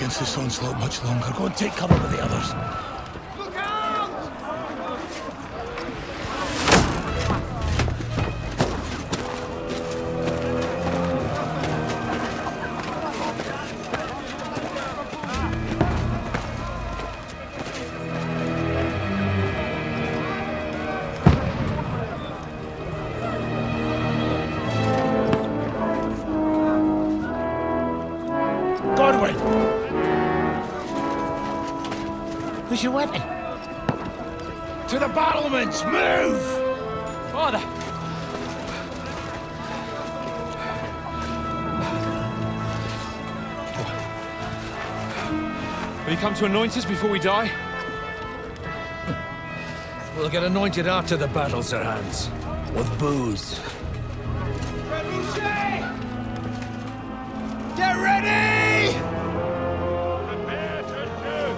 against this onslaught much longer. Go and take cover with the others. Where's your weapon? To the battlements! Move! Father! Will you come to anoint us before we die? We'll get anointed after the battles are hands. With booze. Get ready! Prepare to shoot!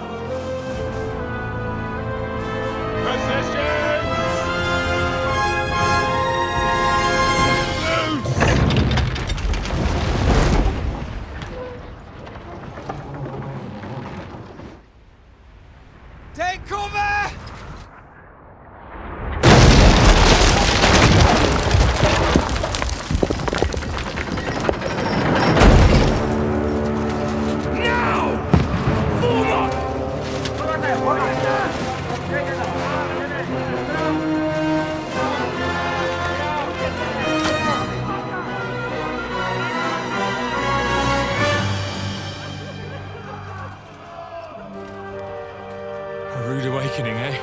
Take cover! A rude awakening, eh?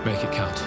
Make it count.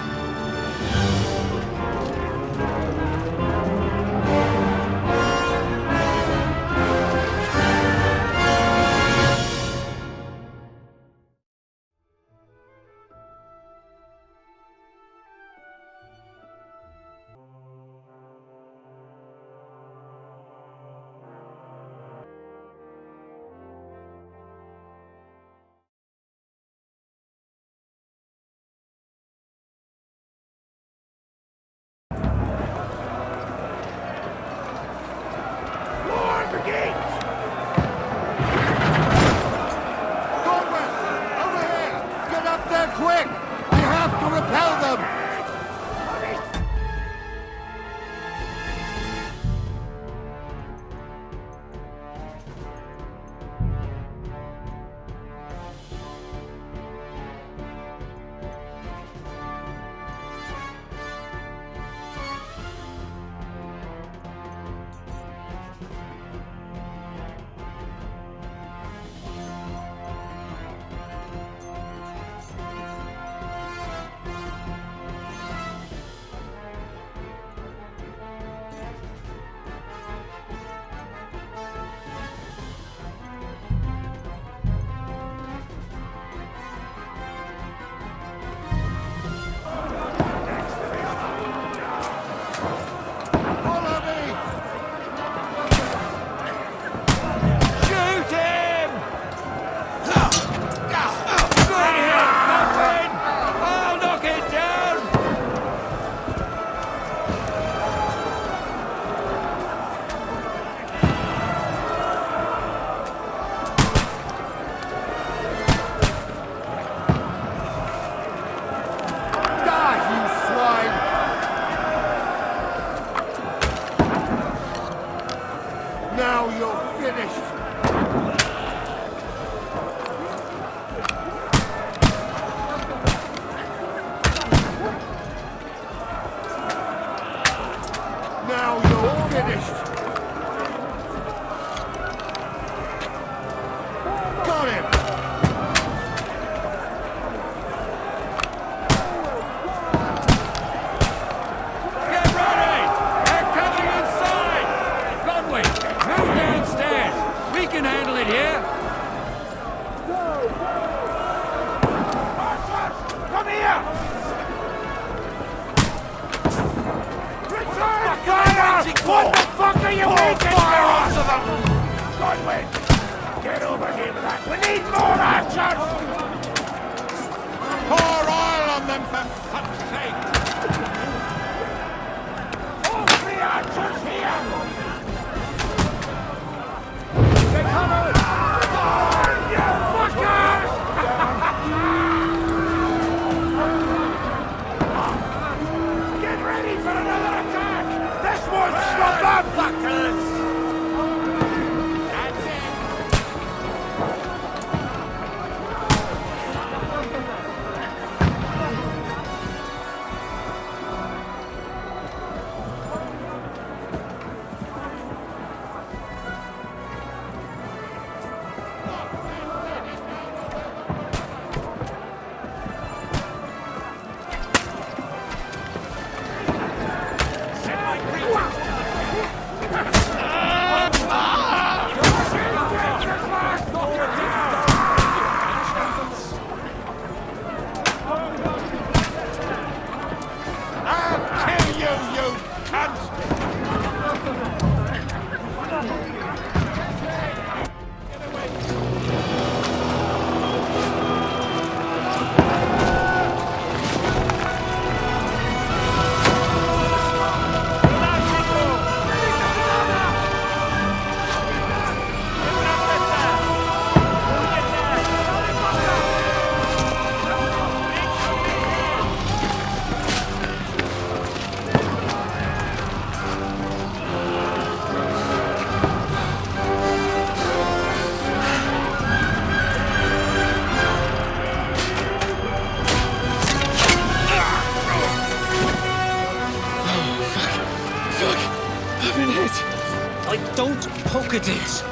Quick! We have to repel them! Now you're finished! Now you're finished! Got him! Get ready! They're coming inside! Conway, move downstairs! We can handle it here! Come here! Return fire! What the fuck are you making? Fire onto them! Godwin! Get over here with that! We need more archers! Pour oil on them for fuck's sake! at it.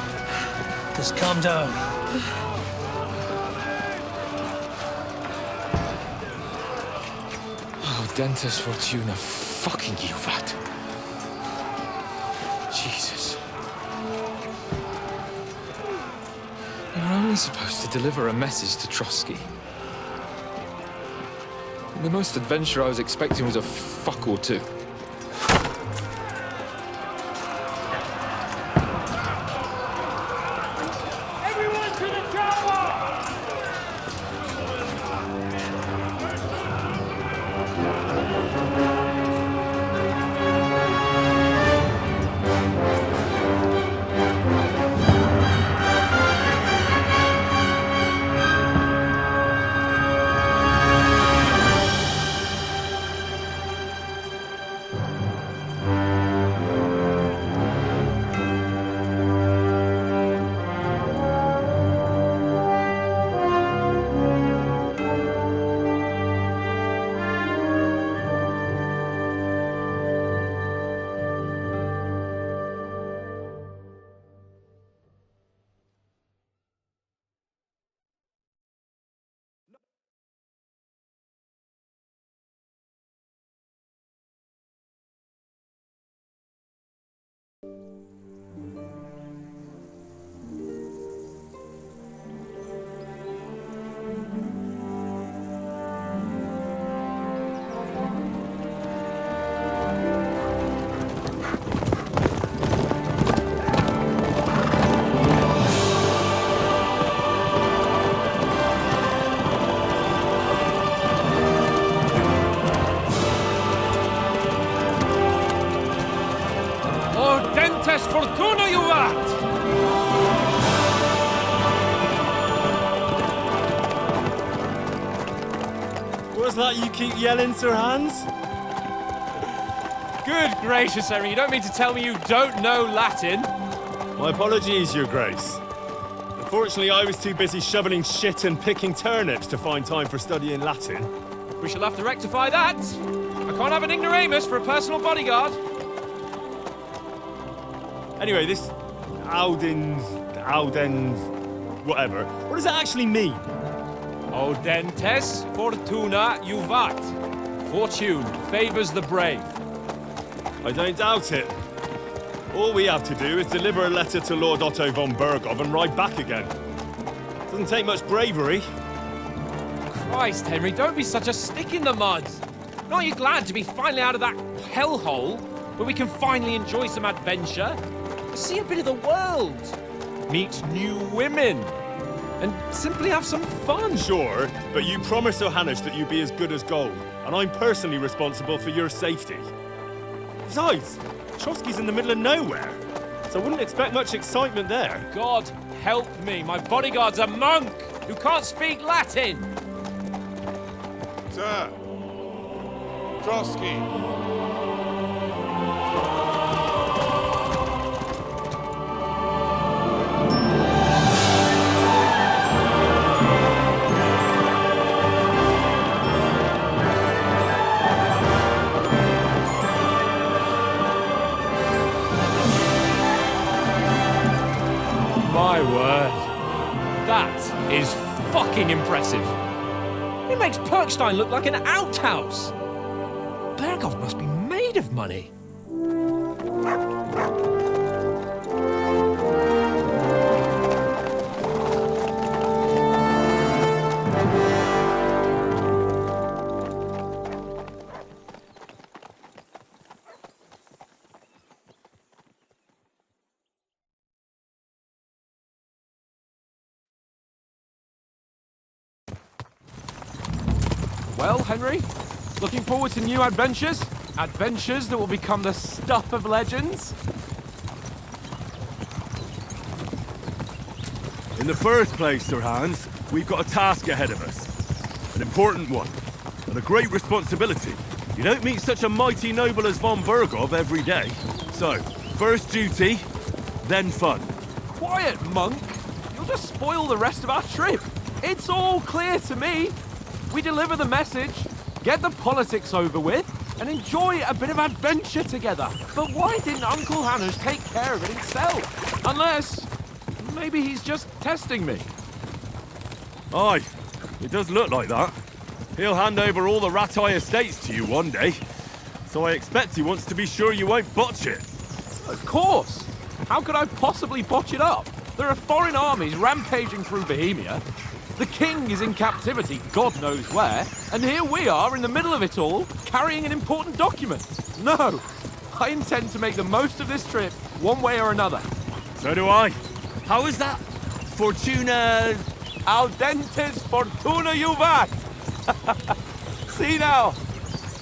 Just calm down. Oh, Dentes Fortuna, fucking you, that. Jesus. You're only supposed to deliver a message to Trotsky. The most adventure I was expecting was a fuck or two. Everyone to the chopper! Dentes Fortuna, you vat! What's that you keep yelling, Sir Hans? Good gracious, Henry, you don't mean to tell me you don't know Latin? My apologies, Your Grace. Unfortunately, I was too busy shoveling shit and picking turnips to find time for studying Latin. We shall have to rectify that. I can't have an ignoramus for a personal bodyguard. Anyway, this Audens, whatever. What does it actually mean? Audentes Fortuna juvat. Fortune favors the brave. I don't doubt it. All we have to do is deliver a letter to Lord Otto von Bergov and ride back again. Doesn't take much bravery. Christ, Henry, don't be such a stick in the mud. Aren't you glad to be finally out of that hellhole where we can finally enjoy some adventure? See a bit of the world, meet new women, and simply have some fun. Sure, but you promised Johannes that you'd be as good as gold, and I'm personally responsible for your safety. Besides, Trotsky's in the middle of nowhere, so I wouldn't expect much excitement there. God help me, my bodyguard's a monk who can't speak Latin. Sir! Trotsky! My word. That is fucking impressive. It makes Perkstein look like an outhouse. Bergov must be made of money. Well, Henry, looking forward to new adventures? Adventures that will become the stuff of legends? In the first place, Sir Hans, we've got a task ahead of us. An important one, and a great responsibility. You don't meet such a mighty noble as von Bergov every day. So, first duty, then fun. Quiet, monk. You'll just spoil the rest of our trip. It's all clear to me. We deliver the message, get the politics over with, and enjoy a bit of adventure together. But why didn't Uncle Hannes take care of it himself? Unless, maybe he's just testing me. Aye, it does look like that. He'll hand over all the Ratai estates to you one day. So I expect he wants to be sure you won't botch it. Of course! How could I possibly botch it up? There are foreign armies rampaging through Bohemia. The king is in captivity, God knows where, and here we are in the middle of it all, carrying an important document. No! I intend to make the most of this trip, one way or another. So do I. How is that? Fortuna... Audentes fortuna juvat! See now,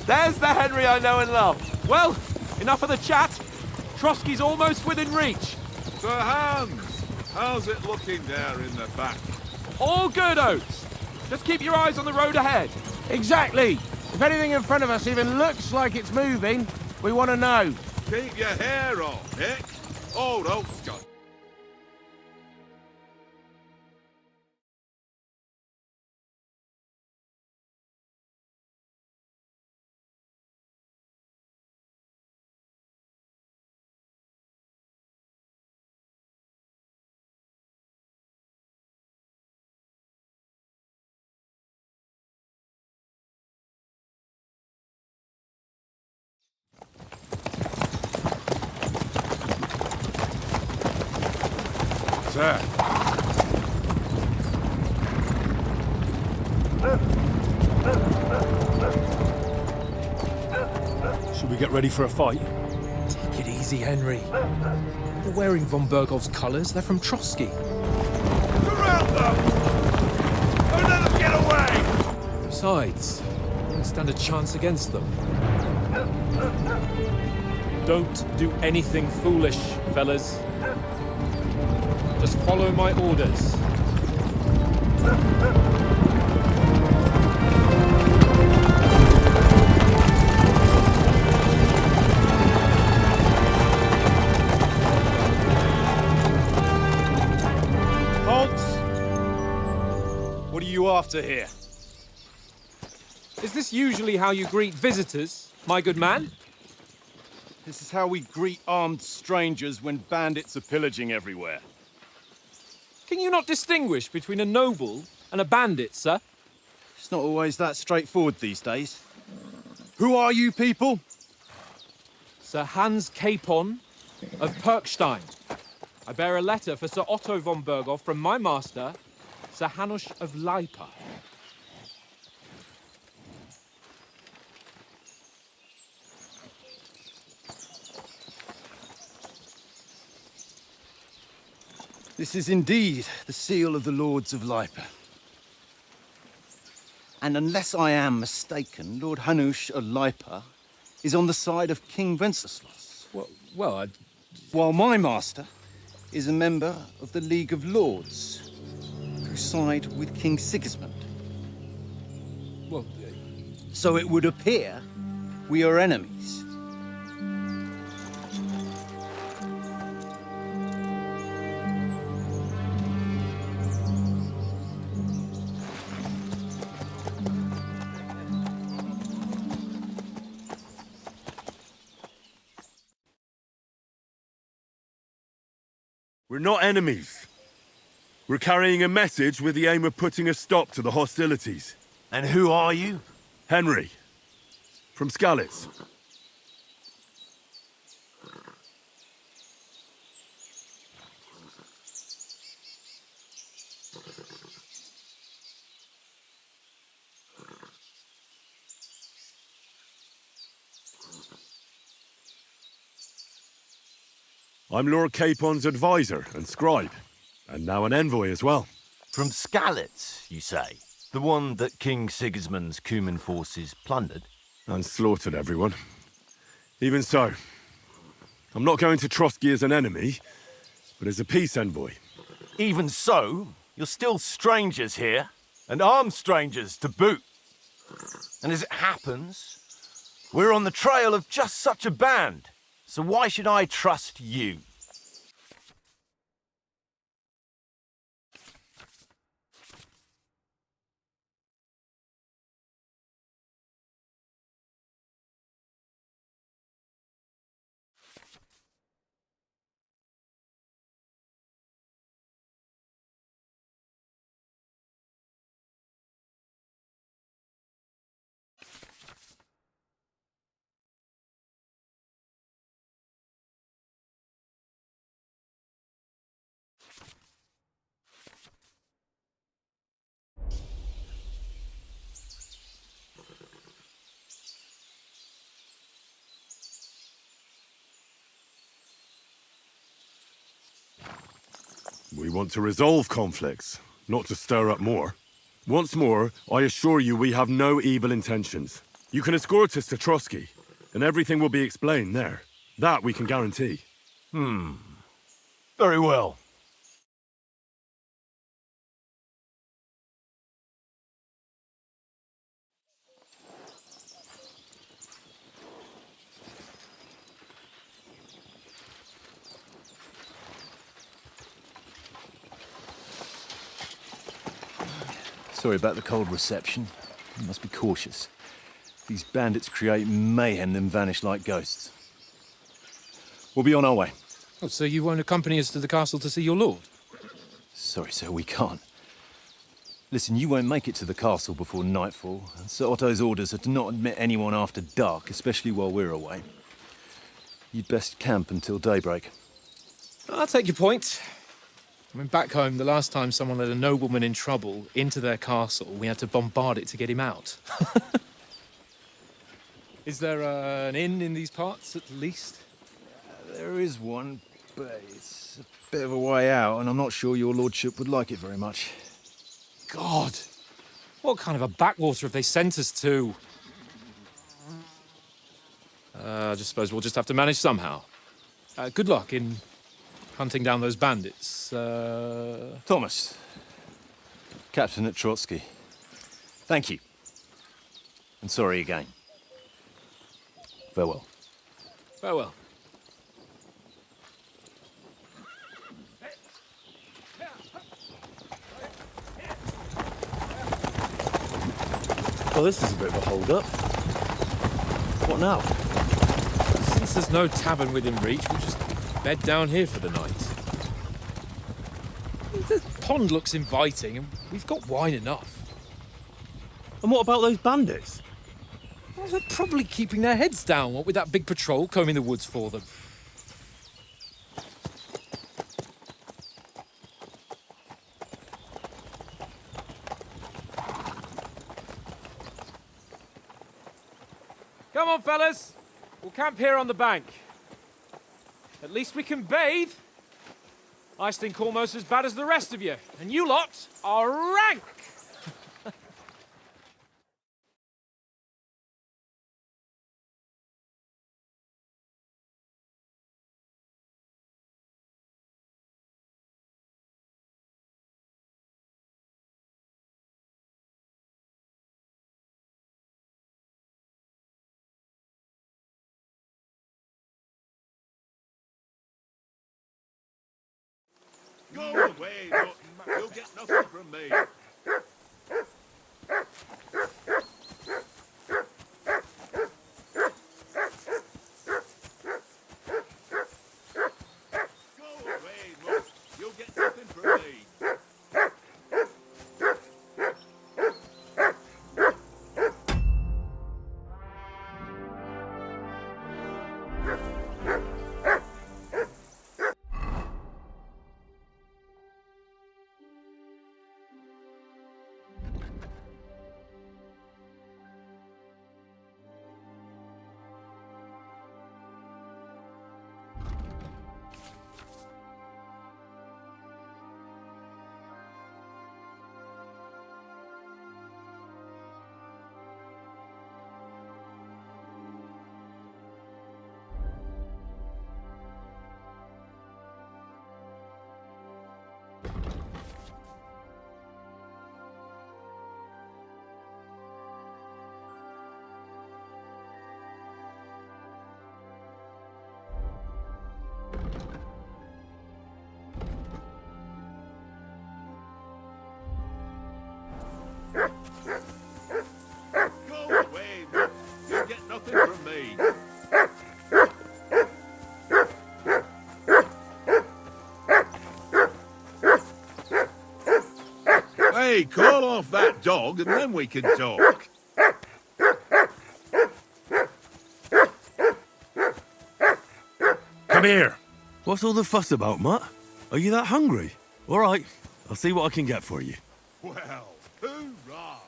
there's the Henry I know and love. Well, enough of the chat. Trotsky's almost within reach. Sir Hans, how's it looking there in the back? All good, Oates. Just keep your eyes on the road ahead. Exactly. If anything in front of us even looks like it's moving, we want to know. Keep your hair on, Nick. Old Oak's got... Sir. Should we get ready for a fight? Take it easy, Henry. They're wearing von Bergov's colours. They're from Trotsky. Surround them! Don't let them get away! Besides, we don't stand a chance against them. Don't do anything foolish, fellas. Just follow my orders. Halt! What are you after here? Is this usually how you greet visitors, my good man? This is how we greet armed strangers when bandits are pillaging everywhere. Can you not distinguish between a noble and a bandit, sir? It's not always that straightforward these days. Who are you people? Sir Hans Capon of Perkstein. I bear a letter for Sir Otto von Berghoff from my master, Sir Hanush of Lipa. This is indeed the seal of the Lords of Lipa. And unless I am mistaken, Lord Hanush of Lipa is on the side of King Wenceslas. Well, While my master is a member of the League of Lords, who side with King Sigismund. well, So it would appear we are enemies. We're not enemies. We're carrying a message with the aim of putting a stop to the hostilities. And who are you? Henry. From Skalitz. I'm Lord Capon's advisor and scribe, and now an envoy as well. From Skalitz, you say? The one that King Sigismund's Cuman forces plundered? And slaughtered everyone. Even so, I'm not going to Trotsky as an enemy, but as a peace envoy. Even so, you're still strangers here, and armed strangers to boot. And as it happens, we're on the trail of just such a band. So why should I trust you? want to resolve conflicts, not to stir up more. Once more, I assure you we have no evil intentions. You can escort us to Trotsky, and everything will be explained there. That we can guarantee. Very well. Sorry about the cold reception. You must be cautious. These bandits create mayhem, then vanish like ghosts. We'll be on our way. Oh, so you won't accompany us to the castle to see your lord? Sorry, sir, we can't. Listen, you won't make it to the castle before nightfall, and Sir Otto's orders are to not admit anyone after dark, especially while we're away. You'd best camp until daybreak. I'll take your point. I mean, back home, the last time someone let a nobleman in trouble into their castle, we had to bombard it to get him out. Is there an inn in these parts, at least? There is one, but it's a bit of a way out, and I'm not sure your lordship would like it very much. God! What kind of a backwater have they sent us to? I just suppose we'll just have to manage somehow. Good luck in hunting down those bandits. Thomas, captain at Trotsky. Thank you. And sorry again. Farewell. Farewell. Well, this is a bit of a hold-up. What now? Since there's no tavern within reach, we'll just bed down here for the night. The pond looks inviting, and we've got wine enough. And what about those bandits? Well, they're probably keeping their heads down, what with that big patrol combing the woods for them. Come on, fellas. We'll camp here on the bank. At least we can bathe. I stink almost as bad as the rest of you. And you lot are rank! Go away, look. You'll get nothing from me. Go away, look. You'll get nothing from me. Go away, look. You'll get nothing from me. Hey, call off that dog and then we can talk. Come here. What's all the fuss about, Mutt? Are you that hungry? All right, I'll see what I can get for you. Well, hoorah!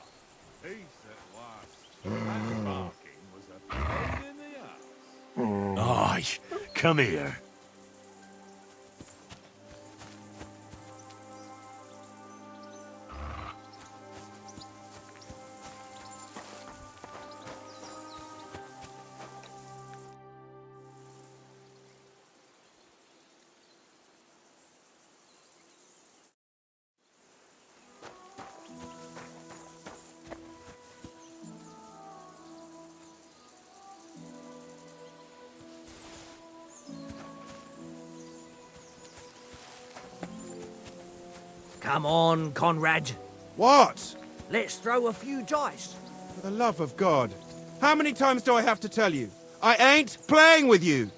Peace at last. That barking was a pain in the ass. Aye, come here. Come on, Conrad. What? Let's throw a few dice. For the love of God. How many times do I have to tell you? I ain't playing with you.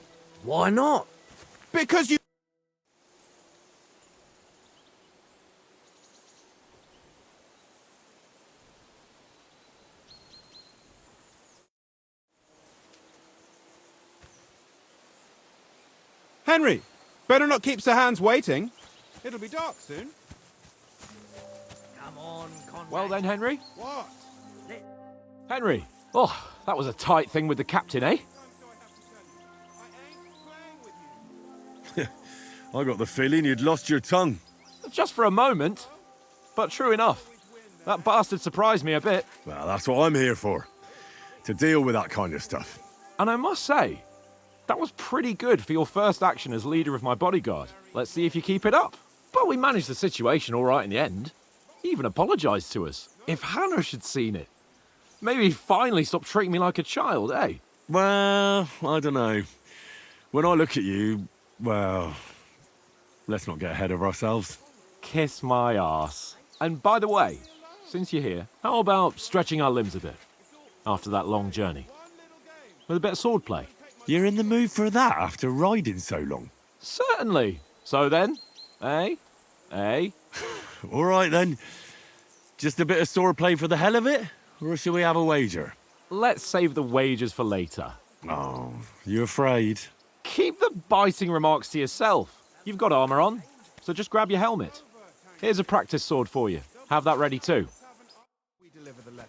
Why not? Because you... Henry, better not keep Sir Hans waiting. It'll be dark soon. Come on, Conrad. Well then, Henry? What? Henry! Oh, that was a tight thing with the captain, eh? I got the feeling you'd lost your tongue. Just for a moment. But true enough. That bastard surprised me a bit. Well, that's what I'm here for. To deal with that kind of stuff. And I must say, that was pretty good for your first action as leader of my bodyguard. Let's see if you keep it up. But we managed the situation all right in the end. He even apologised to us. If Hannah had seen it. Maybe he'd finally stop treating me like a child, eh? Well, I don't know. When I look at you, well, let's not get ahead of ourselves. Kiss my arse. And by the way, since you're here, how about stretching our limbs a bit? After that long journey. With a bit of swordplay. You're in the mood for that after riding so long? Certainly. So then, eh? Eh? All right then. Just a bit of swordplay for the hell of it? Or shall we have a wager? Let's save the wagers for later. Oh, you afraid? Keep the biting remarks to yourself. You've got armour on, so just grab your helmet. Here's a practice sword for you. Have that ready too. We deliver the letter.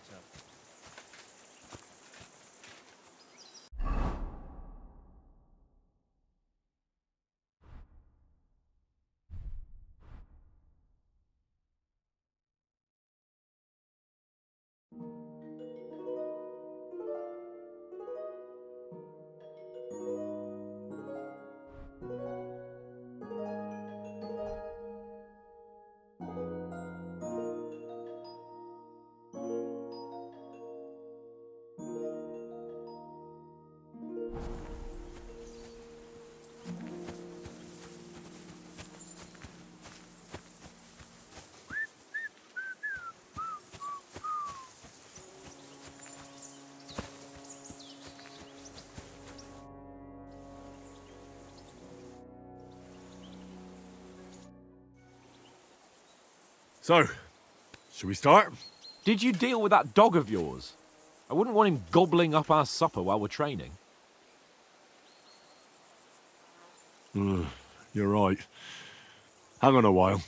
So, should we start? Did you deal with that dog of yours? I wouldn't want him gobbling up our supper while we're training. You're right. Hang on a while.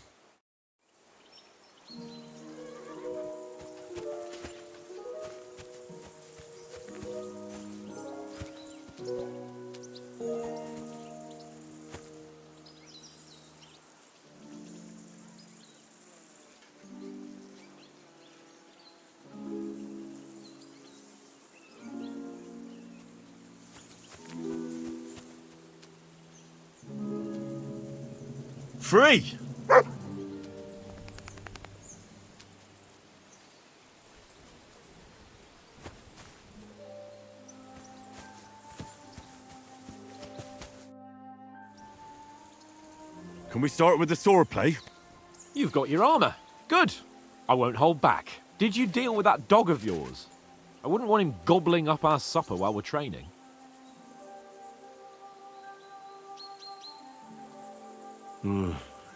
Free! Can we start with the swordplay? You've got your armour. Good. I won't hold back. Did you deal with that dog of yours? I wouldn't want him gobbling up our supper while we're training.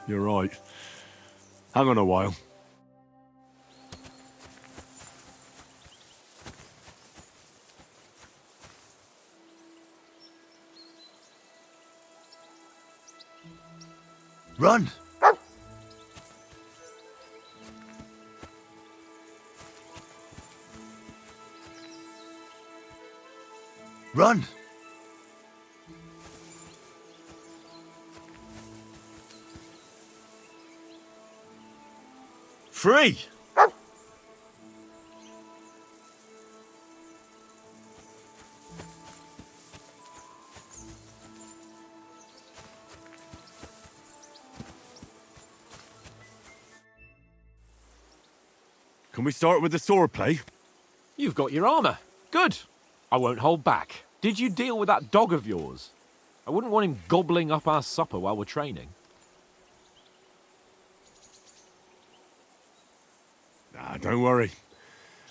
You're right. Hang on a while. Run! Run! Free! Can we start with the swordplay? You've got your armour. Good. I won't hold back. Did you deal with that dog of yours? I wouldn't want him gobbling up our supper while we're training. Ah, don't worry.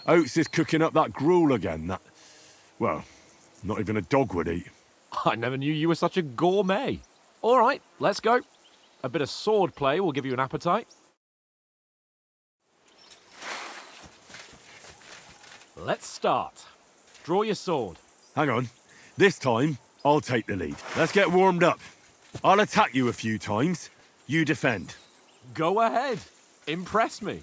Oates is cooking up that gruel again that, well, not even a dog would eat. I never knew you were such a gourmet. All right, let's go. A bit of sword play will give you an appetite. Let's start. Draw your sword. Hang on. This time, I'll take the lead. Let's get warmed up. I'll attack you a few times. You defend. Go ahead. Impress me.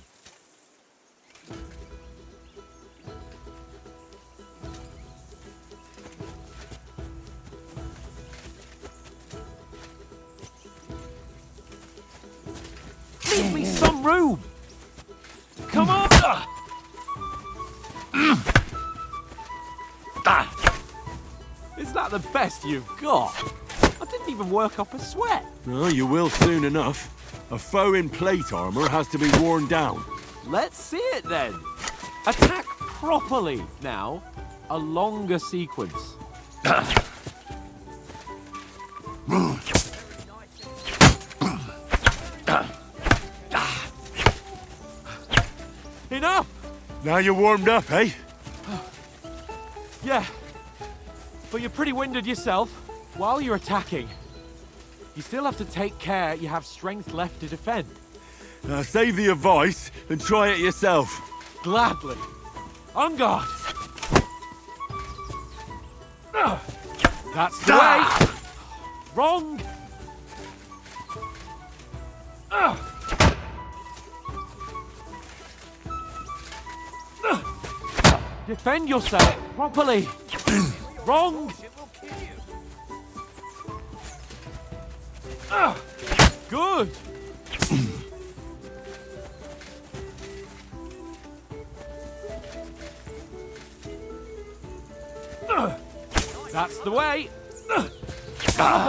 Leave me some room. Come on. Is that the best you've got? I didn't even work up a sweat. Oh, you will soon enough. A foe in plate armor has to be worn down. Let's see it then. Attack properly now. A longer sequence. Enough! Now you're warmed up, eh? Yeah. But you're pretty winded yourself. While you're attacking, you still have to take care you have strength left to defend. Now save the advice and try it yourself. Gladly. On guard. That's the way. Wrong. Defend yourself properly. Wrong. Good. That's the way.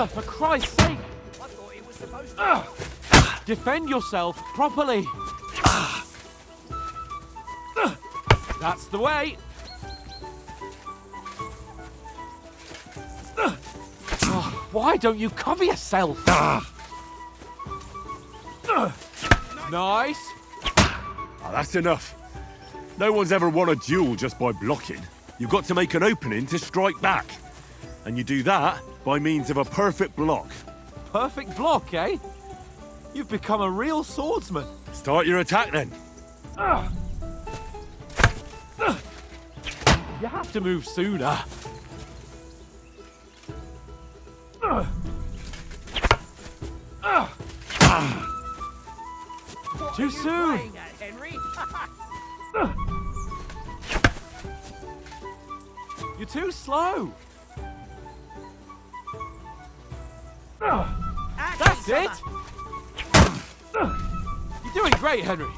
For Christ's sake. Defend yourself properly. That's the way. Why don't you cover yourself? Nice. Oh, that's enough. No one's ever won a duel just by blocking. You've got to make an opening to strike back. And you do that by means of a perfect block. Perfect block, eh? You've become a real swordsman. Start your attack then. You have to move sooner. Too soon. You're too slow. That's it. You're doing great, Henry.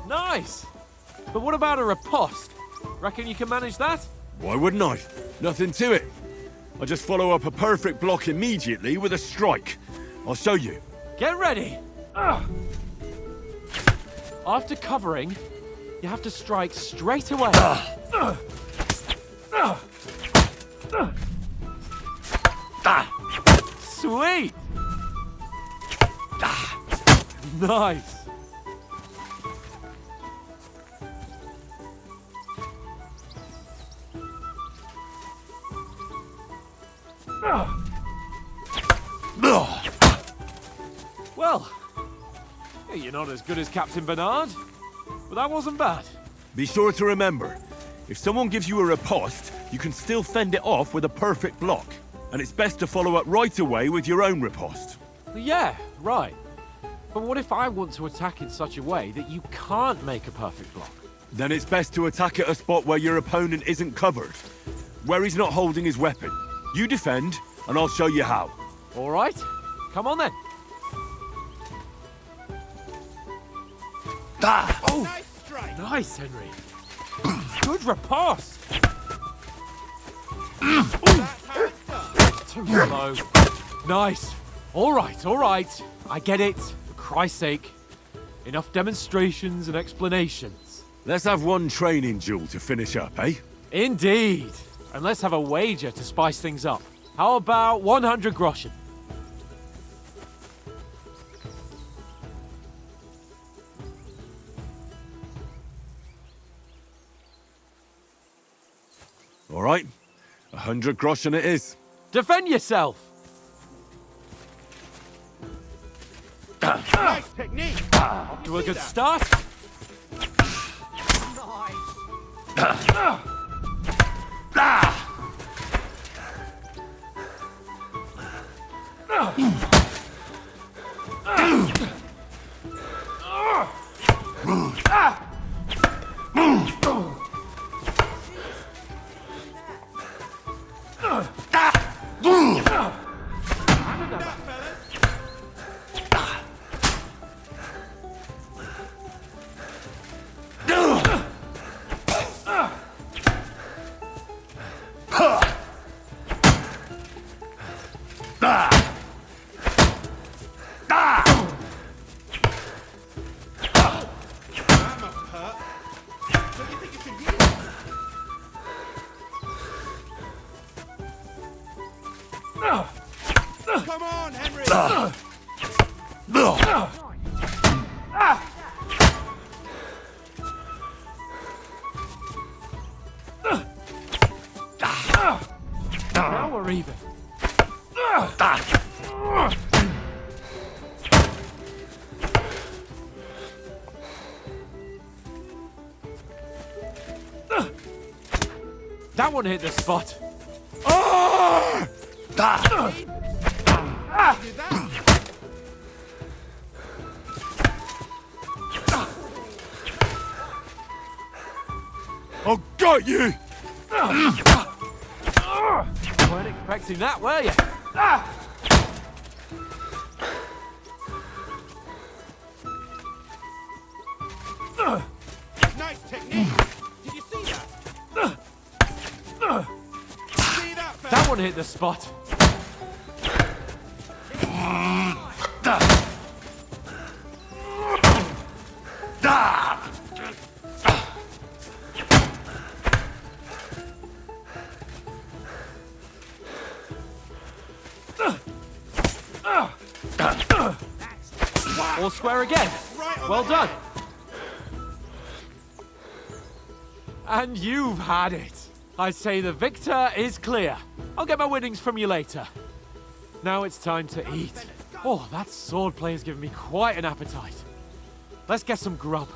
Nice. But what about a riposte? Reckon you can manage that? Why wouldn't I? Nothing to it. I just follow up a perfect block immediately with a strike. I'll show you. Get ready. After covering, you have to strike straight away. Sweet. Nice. Well, you're not as good as Captain Bernard, but that wasn't bad. Be sure to remember, if someone gives you a riposte, you can still fend it off with a perfect block. And it's best to follow up right away with your own riposte. Yeah, right. But what if I want to attack in such a way that you can't make a perfect block? Then it's best to attack at a spot where your opponent isn't covered, where he's not holding his weapon. You defend, and I'll show you how. All right, come on then. Oh, nice, Henry. Good riposte. Too slow. Nice. All right. I get it. For Christ's sake. Enough demonstrations and explanations. Let's have one training duel to finish up, eh? Indeed. And let's have a wager to spice things up. How about 100 groschen? All right, 100 groschen it is. Defend yourself! Nice technique. Off to a good start. Come on, Henry. Now we're even. That one hit the spot. I got you! Weren't expecting that, were you? Nice technique. Did you see that? See that, fella? That one hit the spot. All square again. Well done. And you've had it. I say the victor is clear. I'll get my winnings from you later. Now it's time to eat. Oh, that swordplay has given me quite an appetite. Let's get some grub.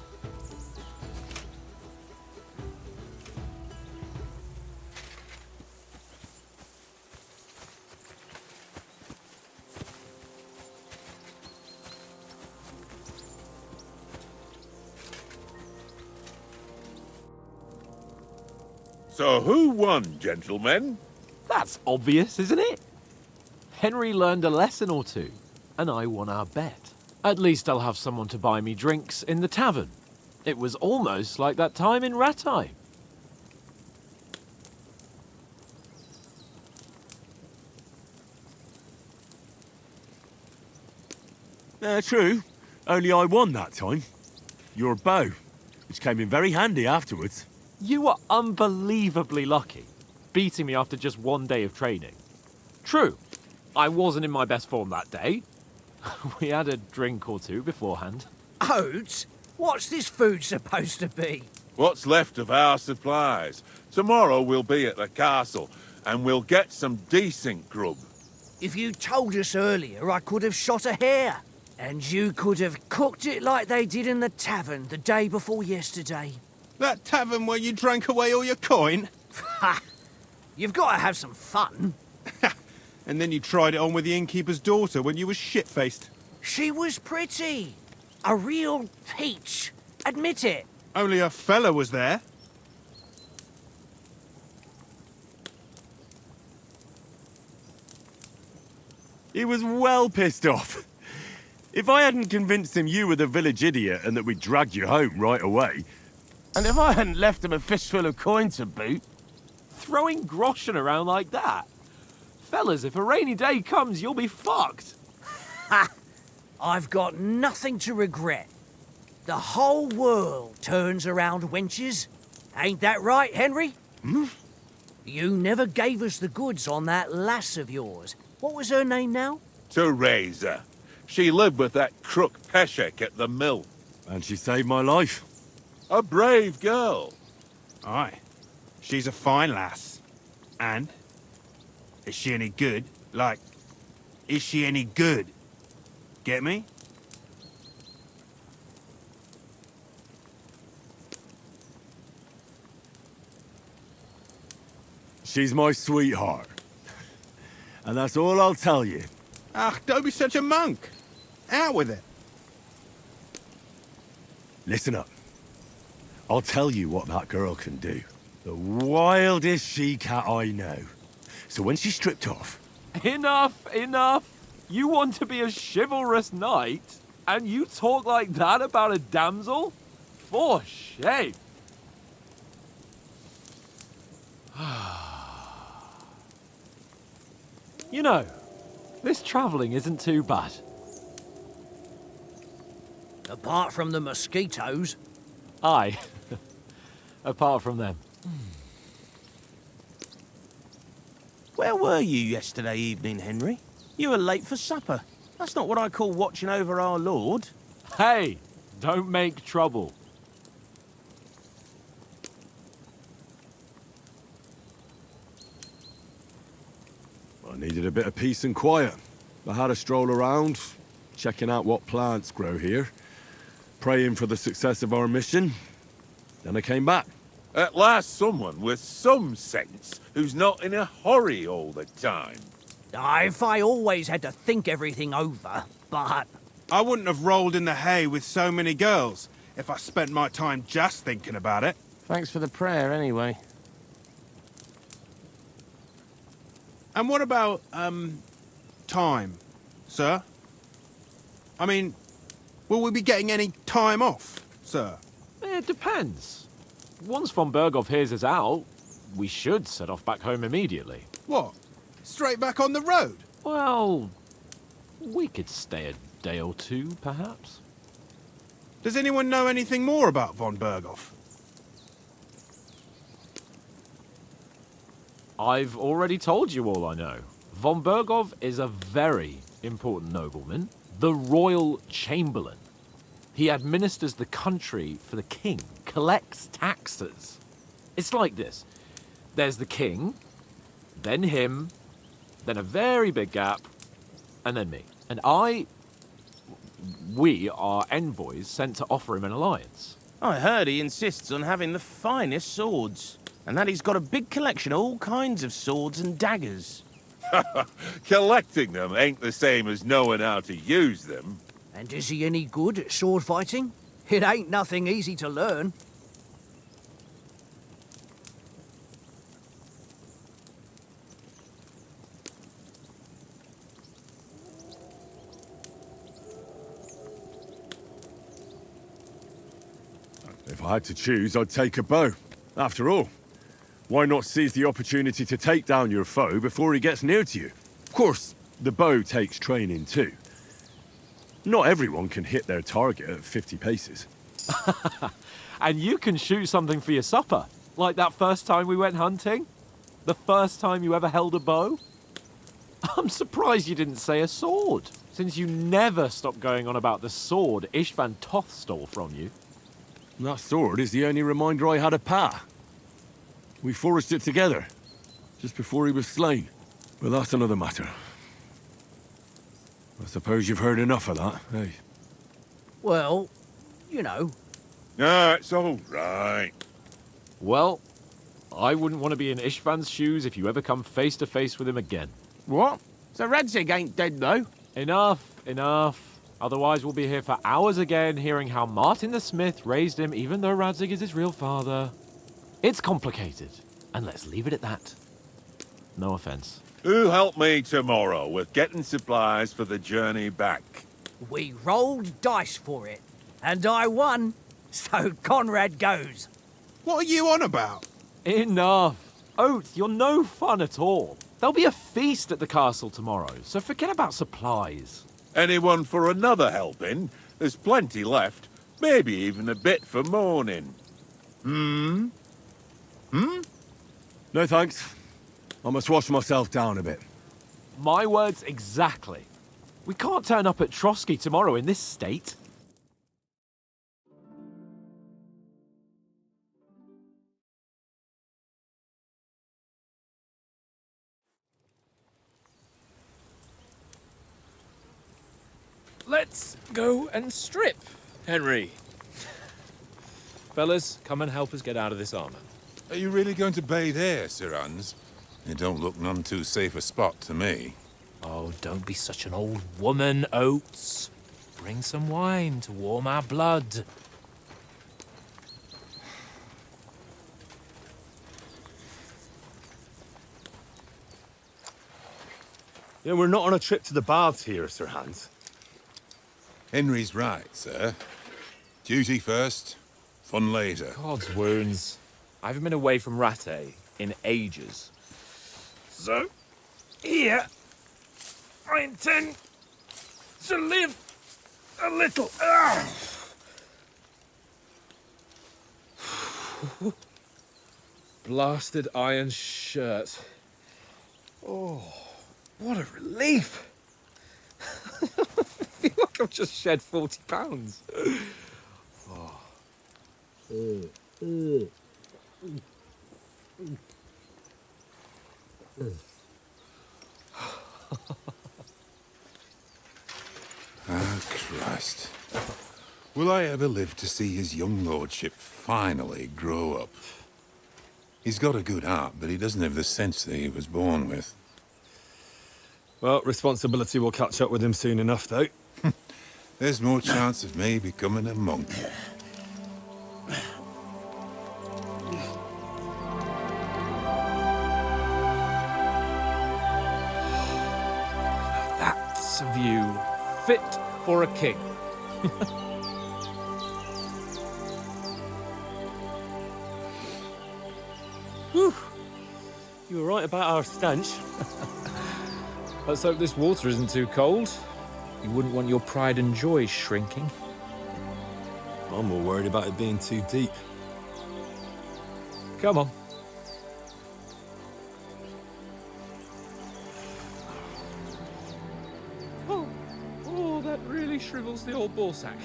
So who won, gentlemen? That's obvious, isn't it? Henry learned a lesson or two, and I won our bet. At least I'll have someone to buy me drinks in the tavern. It was almost like that time in Rattay. True. Only I won that time. Your bow, which came in very handy afterwards. You were unbelievably lucky, beating me after just one day of training. True, I wasn't in my best form that day. We had a drink or two beforehand. Oats? What's this food supposed to be? What's left of our supplies. Tomorrow we'll be at the castle, and we'll get some decent grub. If you told us earlier, I could have shot a hare. And you could have cooked it like they did in the tavern the day before yesterday. That tavern where you drank away all your coin? Ha! You've got to have some fun. And then you tried it on with the innkeeper's daughter when you were shit-faced. She was pretty. A real peach. Admit it. Only a fella was there. He was well pissed off. If I hadn't convinced him you were the village idiot and that we'd drag you home right away... And if I hadn't left him a fistful of coin to boot... Throwing groschen around like that? Fellas, if a rainy day comes, you'll be fucked. Ha! I've got nothing to regret. The whole world turns around wenches. Ain't that right, Henry? Hmm? You never gave us the goods on that lass of yours. What was her name now? Teresa. She lived with that crook Peshek at the mill. And she saved my life. A brave girl. Aye. She's a fine lass. And? Is she any good? Like, is she any good? Get me? She's my sweetheart. And that's all I'll tell you. Ah, don't be such a monk. Out with it. Listen up. I'll tell you what that girl can do. The wildest she-cat I know. So when she's stripped off... Enough, enough. You want to be a chivalrous knight, and you talk like that about a damsel? For shame. You know, this travelling isn't too bad. Apart from the mosquitoes. Aye. Apart from them. Where were you yesterday evening, Henry? You were late for supper. That's not what I call watching over our Lord. Hey, don't make trouble. I needed a bit of peace and quiet. I had a stroll around, checking out what plants grow here, praying for the success of our mission. Then I came back. At last someone with some sense who's not in a hurry all the time. If I always had to think everything over, but... I wouldn't have rolled in the hay with so many girls if I spent my time just thinking about it. Thanks for the prayer, anyway. And what about, time, sir? I mean, will we be getting any time off, sir? It depends. Once von Berghoff hears us out, we should set off back home immediately. What? Straight back on the road? Well, we could stay a day or two, perhaps. Does anyone know anything more about von Berghoff? I've already told you all I know. Von Berghoff is a very important nobleman, the royal chamberlain. He administers the country for the king, collects taxes. It's like this. There's the king, then him, then a very big gap, and then me. And we are envoys sent to offer him an alliance. I heard he insists on having the finest swords, and that he's got a big collection of all kinds of swords and daggers. Collecting them ain't the same as knowing how to use them. And is he any good at sword fighting? It ain't nothing easy to learn. If I had to choose, I'd take a bow. After all, why not seize the opportunity to take down your foe before he gets near to you? Of course, the bow takes training too. Not everyone can hit their target at 50 paces. And you can shoot something for your supper, like that first time we went hunting? The first time you ever held a bow? I'm surprised you didn't say a sword, since you never stopped going on about the sword Istvan Toth stole from you. That sword is the only reminder I had of Pa. We forged it together, just before he was slain. But that's another matter. I suppose you've heard enough of that, eh? Well, you know. Ah, it's all right. Well, I wouldn't want to be in Istvan's shoes if you ever come face to face with him again. What? So Radzig ain't dead, though? Enough, enough. Otherwise we'll be here for hours again hearing how Martin the Smith raised him even though Radzig is his real father. It's complicated, and let's leave it at that. No offense. Who'll help me tomorrow with getting supplies for the journey back? We rolled dice for it, and I won, so Conrad goes. What are you on about? Enough. Oath, you're no fun at all. There'll be a feast at the castle tomorrow, so forget about supplies. Anyone for another helping? There's plenty left. Maybe even a bit for morning. No thanks. I must wash myself down a bit. My words exactly. We can't turn up at Trotsky tomorrow in this state. let's go and strip, Henry. Fellas, come and help us get out of this armor. Are you really going to bathe here, Sir Hans? It don't look none too safe a spot to me. Oh, don't be such an old woman, Oates. Bring some wine to warm our blood. Yeah, we're not on a trip to the baths here, Sir Hans. Henry's right, sir. Duty first, fun later. God's wounds. I haven't been away from Rattay in ages. So, here, I intend to live a little. Blasted iron shirt. Oh, what a relief. I feel like I've just shed 40 pounds. Ah, Christ. Will I ever live to see his young lordship finally grow up? He's got a good heart, but he doesn't have the sense that he was born with. Well, responsibility will catch up with him soon enough, though. There's more chance of me becoming a monk. That's a view fit for a king. Whew. You were right about our stench. Let's hope this water isn't too cold. You wouldn't want your pride and joy shrinking. I'm more worried about it being too deep. Come on. Oh, that really shrivels the old ball sack.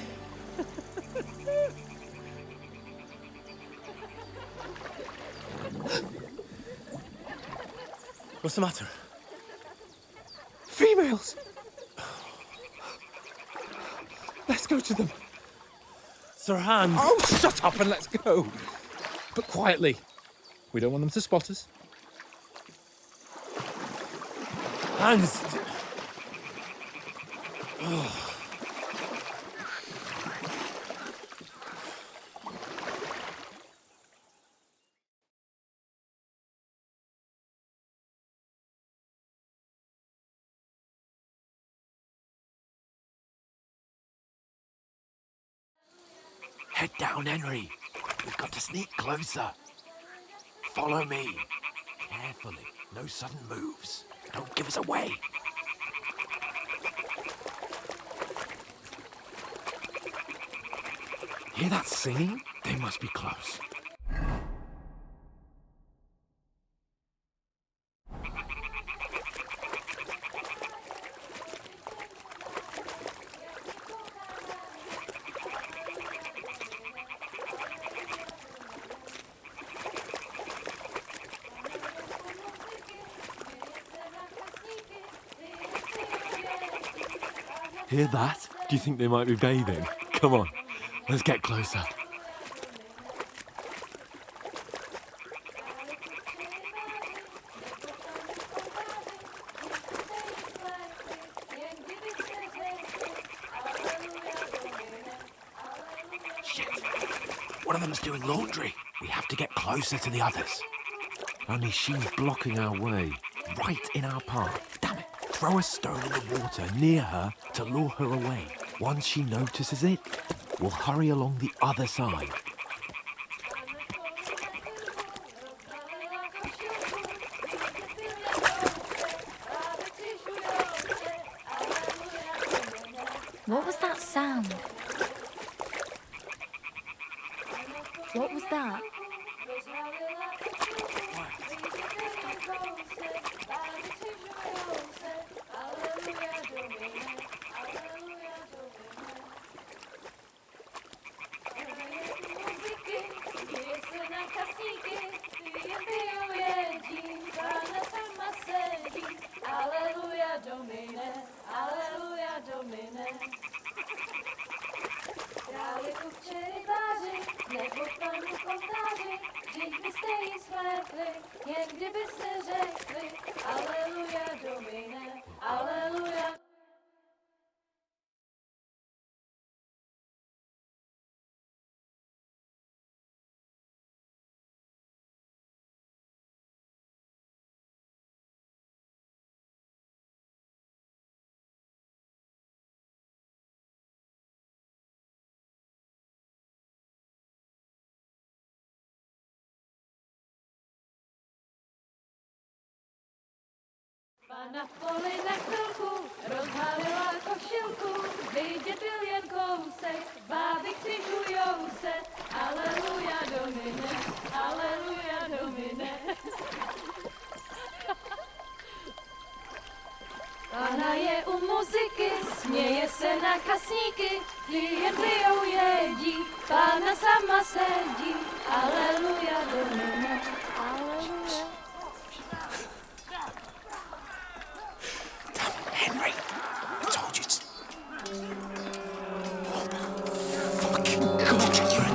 What's the matter? Females! Let's go to them. Sir Hans! Oh, shut up and let's go. But quietly. We don't want them to spot us. Hans! Oh. Head down, Henry. We've got to sneak closer. Follow me. Carefully. No sudden moves. Don't give us away. Hear that singing? They must be close. Hear that? Do you think they might be bathing? Come on, let's get closer. Shit. One of them's doing laundry. We have to get closer to the others. Only she's blocking our way, right in our path. Damn it. Throw a stone in the water near her to lure her away. Once she notices it, we'll hurry along the other side. What was that sound? What was that? Alleluia, Domine, Alleluia, Domine. Panu powtarzy, dziś byste i smetli, jen gdybyste řekli, Aleluja, Domine, Aleluja. Pana v poli na chvilku rozhalila košilku, vidět byl jen kousek, báby křižujou se, Aleluja, Domine, Aleluja, Domine. Pana je u muziky, směje se na kasníky, klienty ją jedí, Pana sama sedí, Aleluja, Domine, Aleluja. Henry, I told you to... Fucking God, you're a...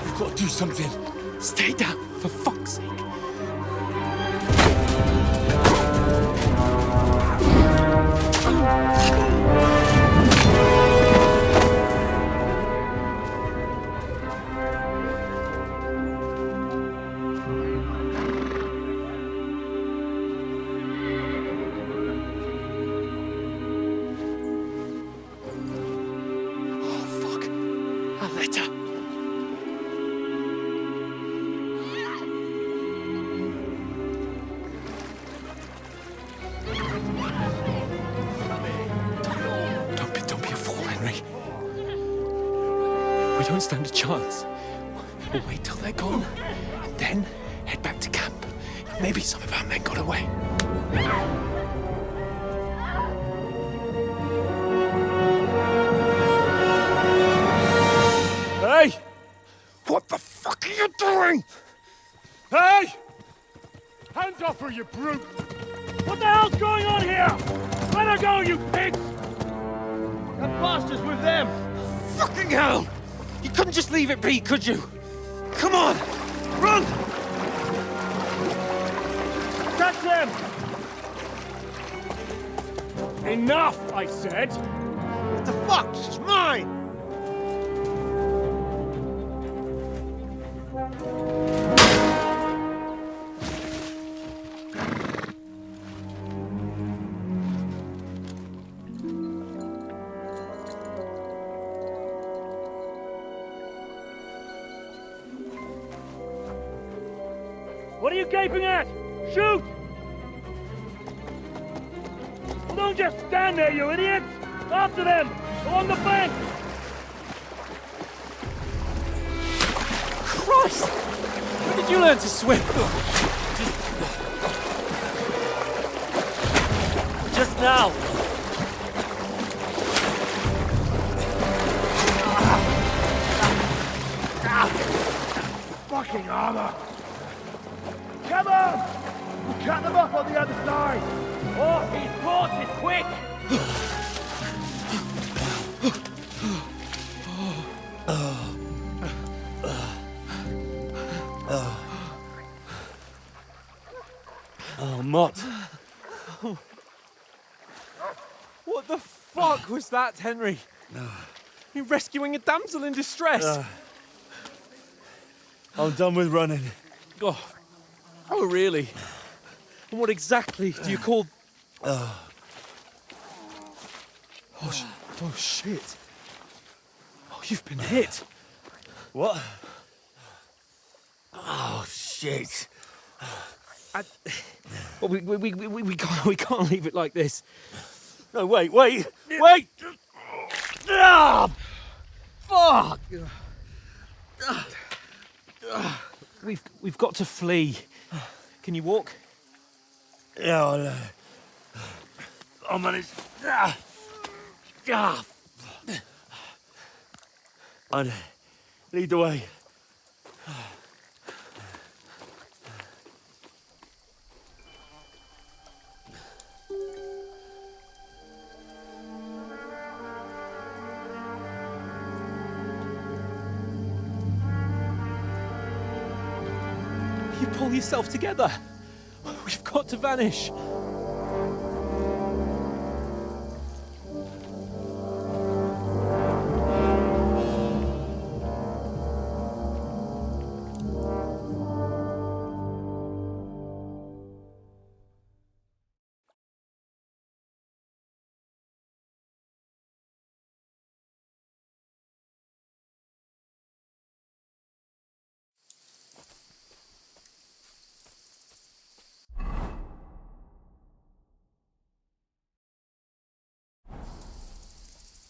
You've got to do something. Stay down, for fuck's sake. We don't stand a chance. We'll wait till they're gone, and then head back to camp. Maybe some of our men got away. Hey! What the fuck are you doing? Hey! Hands off her, you brute! What the hell's going on here? Let her go, you pigs! That bastard's with them! Fucking hell! You couldn't just leave it be, could you? Come on! Run! Catch them! Enough, I said! What the fuck? She's mine! What are you gaping at? Shoot! Well, don't just stand there, you idiots! After them! Along the bank! Christ! When did you learn to swim? Just now! Fucking armor! Come on! We'll cut them off on the other side! Oh, these horses, quick! Oh, Mott. What the fuck was that, Henry? You're rescuing a damsel in distress. I'm done with running. Oh, really? And what exactly do you call... Oh, shit. Oh, you've been hit. What? Oh, shit. Well, we can't leave it like this. No, wait! Ah! Fuck! We've got to flee. Can you walk? Yeah, I'll manage. I lead the way. You pull yourself together. We've got to vanish.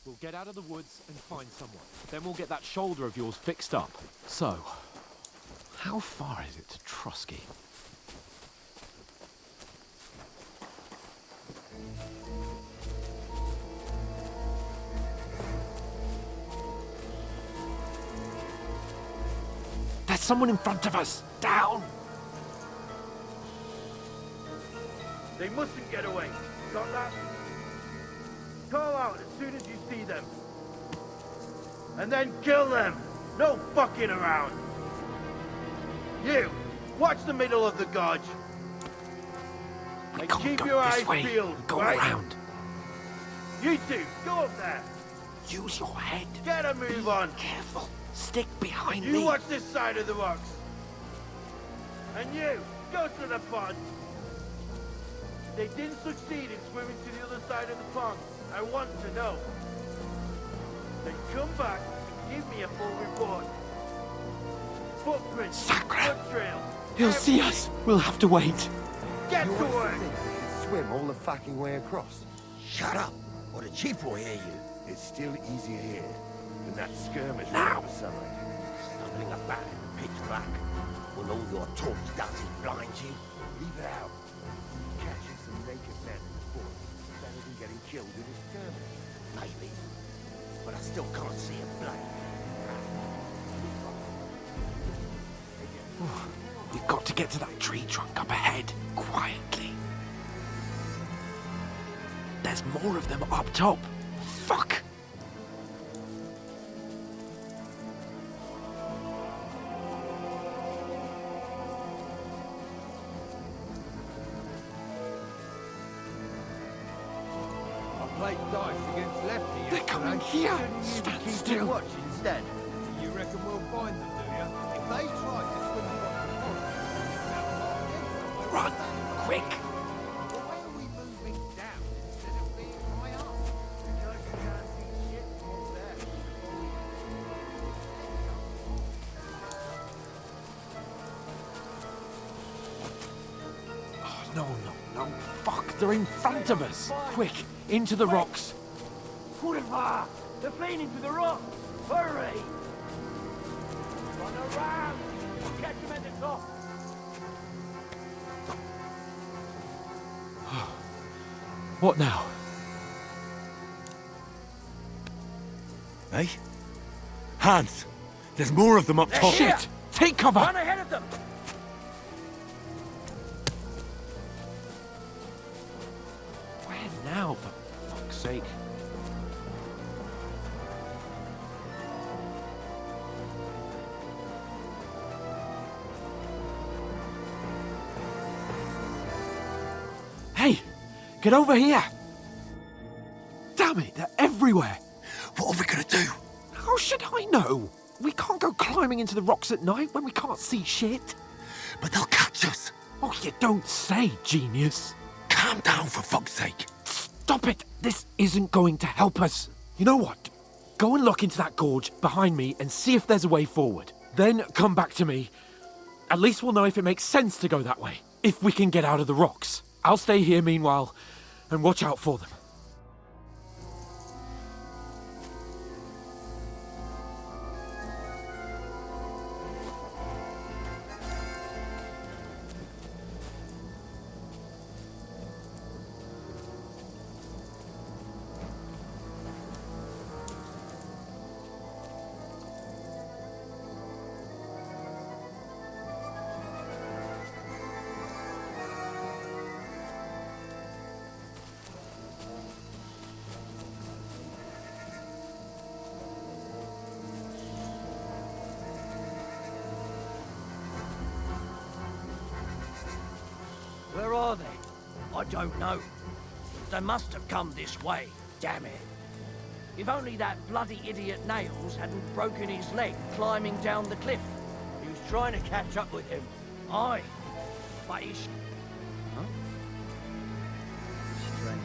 We'll get out of the woods and find someone. Then we'll get that shoulder of yours fixed up. So, how far is it to Trusky? There's someone in front of us! Down! They mustn't get away. Got that? Call out as soon as you see them. And then kill them. No fucking around. You, watch the middle of the gorge. And keep your eyes peeled. Go right? around. You two, go up there. Use your head. Get a move on. Careful. Stick behind You me. watch this side of the rocks. And you, go to the pond. They didn't succeed in swimming to the other side of the pond. I want to know. Then come back and give me a full report. Footprints, foot trails. He'll see us. We'll have to wait. Get to work. Swim all the fucking way across. Shut up, or the chief will hear you. It's still easier here than that skirmish on the other side. Stumbling about in the pitch black when all your torch dancing blinds you. Leave it out. Catching some naked men in the forest is better than getting killed in a skirmish. Maybe, but I still can't see a blade. We've got to get to that tree trunk up ahead, quietly. There's more of them up top. Fuck! Played dice against lefty. They're coming here. Stand still. Watch instead. You reckon we'll find them, do you? If they try to swim across the forest, Run! Quick! why are we moving down instead of being high up? Because you can't see shit from there. Oh, no. Fuck, they're in front of us. Quick, into the rocks. Pulvar! They're fleeing into the rock! Hurry! Run around! Catch them at the top! What now? Hey? Hans! There's more of them up top! Shit! Take cover! Run ahead of them! Where now, for fuck's sake? Hey! Get over here! Damn it, they're everywhere! What are we gonna do? How should I know? We can't go climbing into the rocks at night when we can't see shit. But they'll catch us. Oh, you don't say, genius. Calm down, for fuck's sake. Stop it! This isn't going to help us. You know what? Go and look into that gorge behind me and see if there's a way forward. Then come back to me. At least we'll know if it makes sense to go that way. If we can get out of the rocks. I'll stay here meanwhile and watch out for them. I don't know. They must have come this way, damn it. If only that bloody idiot Nails hadn't broken his leg climbing down the cliff. He was trying to catch up with him. Aye, but he's... Huh? Strange.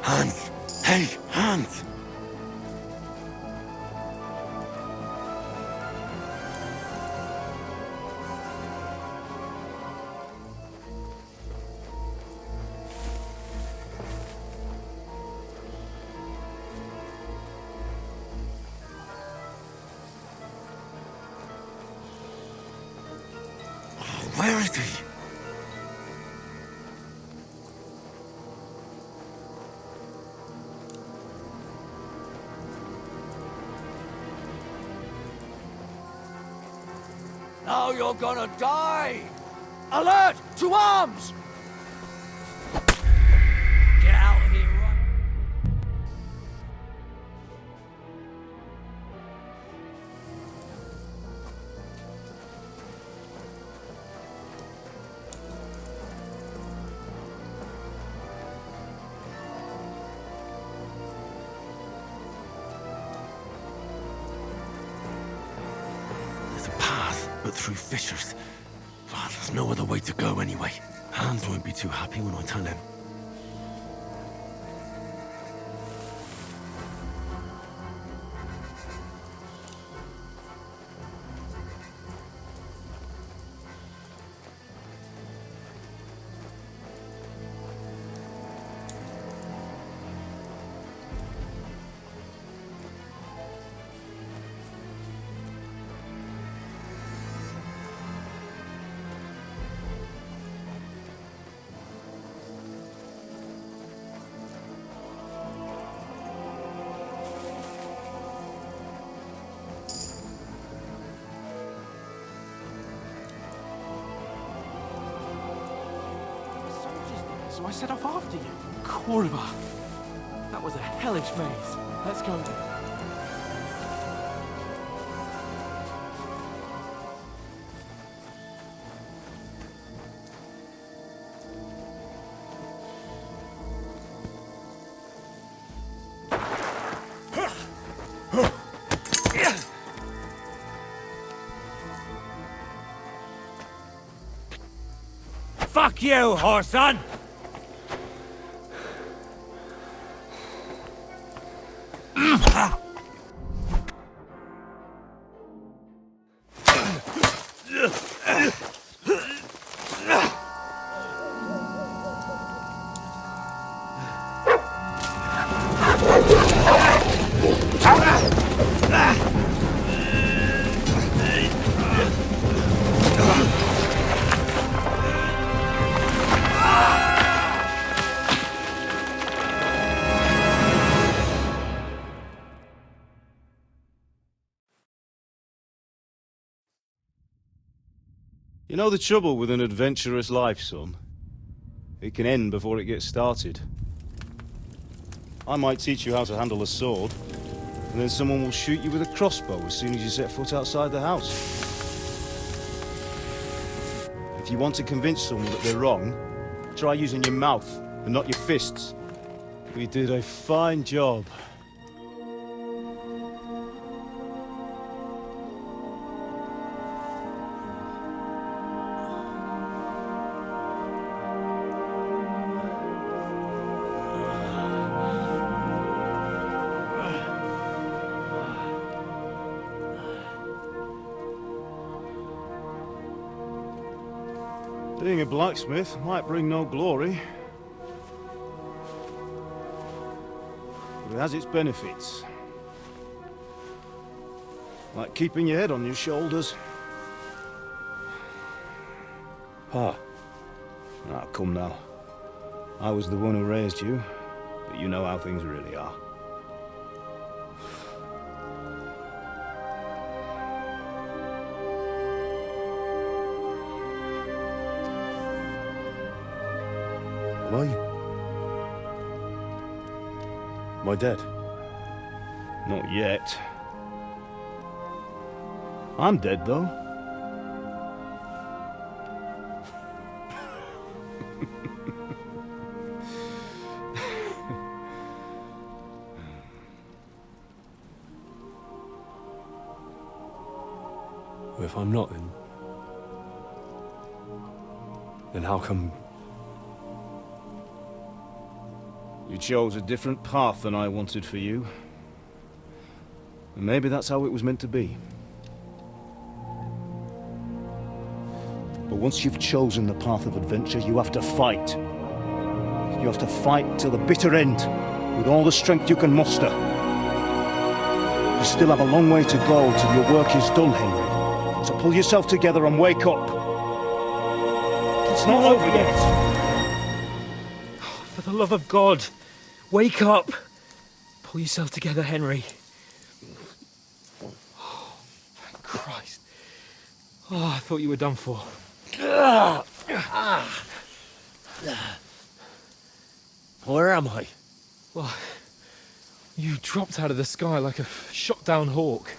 Hans! Hey, Hans! Where is he? Now you're gonna die! Alert! To arms! Get out of here, right? There's a path, but through fissures. Well, there's no other way to go anyway. Hans won't be too happy when I tell him. So I set off after you. Korva. That was a hellish maze. Let's go. Fuck you, whoreson! You know the trouble with an adventurous life, son? It can end before it gets started. I might teach you how to handle a sword, and then someone will shoot you with a crossbow as soon as you set foot outside the house. If you want to convince someone that they're wrong, try using your mouth and not your fists. We did a fine job. Being a blacksmith might bring no glory, but it has its benefits. Like keeping your head on your shoulders. Pa. Ah, come now. I was the one who raised you, but you know how things really are. Am I dead? Not yet. I'm dead, though. Well, if I'm not, then how come... You chose a different path than I wanted for you. And maybe that's how it was meant to be. But once you've chosen the path of adventure, you have to fight. You have to fight till the bitter end, with all the strength you can muster. You still have a long way to go till your work is done, Henry. So pull yourself together and wake up. It's not over yet. For the love of God, wake up. Pull yourself together, Henry. Oh, thank Christ. Oh, I thought you were done for. Where am I? Well, you dropped out of the sky like a shot-down hawk.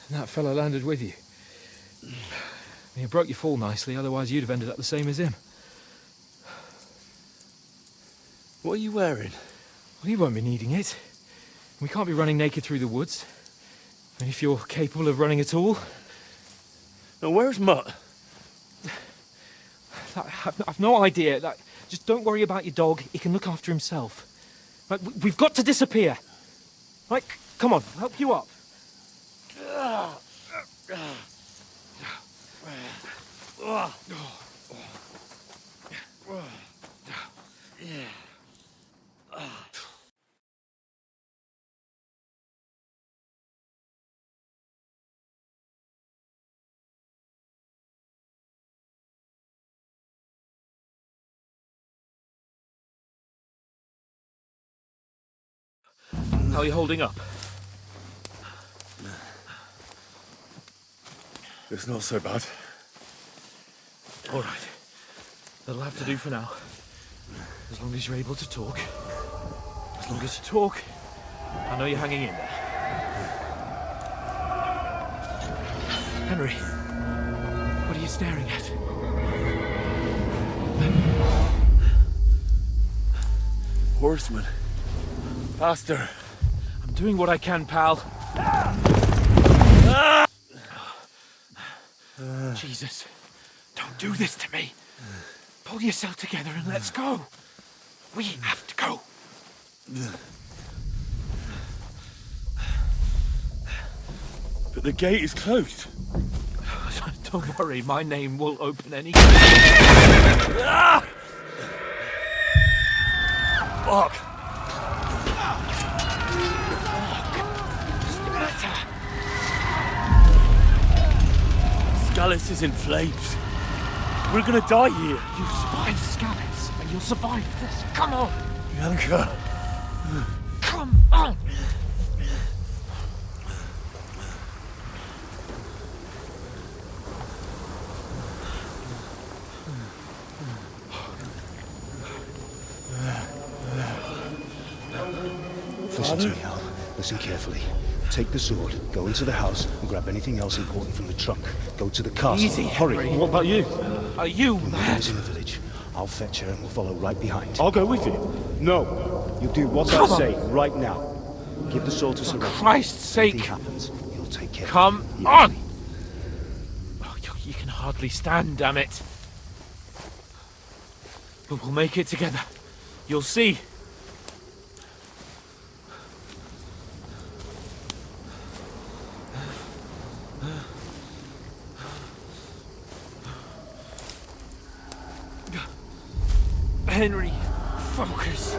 And that fella landed with you. You broke your fall nicely, otherwise you'd have ended up the same as him. What are you wearing? Well, you won't be needing it. We can't be running naked through the woods. And if you're capable of running at all... Now, where's Mutt? I've no idea. Just don't worry about your dog. He can look after himself. We've got to disappear. Right, come on, I'll help you up. How are you holding up? It's not so bad. All right. That'll have to do for now. As long as you're able to talk. As long as you talk, I know you're hanging in there. Henry, what are you staring at? Horseman. Faster. I'm doing what I can, pal. Jesus, don't do this to me. Pull yourself together and let's go. We have to go. But the gate is closed. Don't worry, my name will open any... Fuck! Scallis is in flames. We're gonna die here. You survived Scallis, and you'll survive this. Come on! Bianca! Come on! Listen to me, Hal. Listen carefully. Take the sword, go into the house, and grab anything else important from the trunk. Go to the castle. Easy, hurry. Henry. What about you? Are you Your mad? mother's in the village. I'll fetch her and we'll follow right behind. I'll go with you. No. You do what Come I on. say right now. Give the sword to For Sir Christ's sake. If anything happens, you'll take care Come of it. on! Oh, you can hardly stand, damn it. But we'll make it together. You'll see. Henry, focus.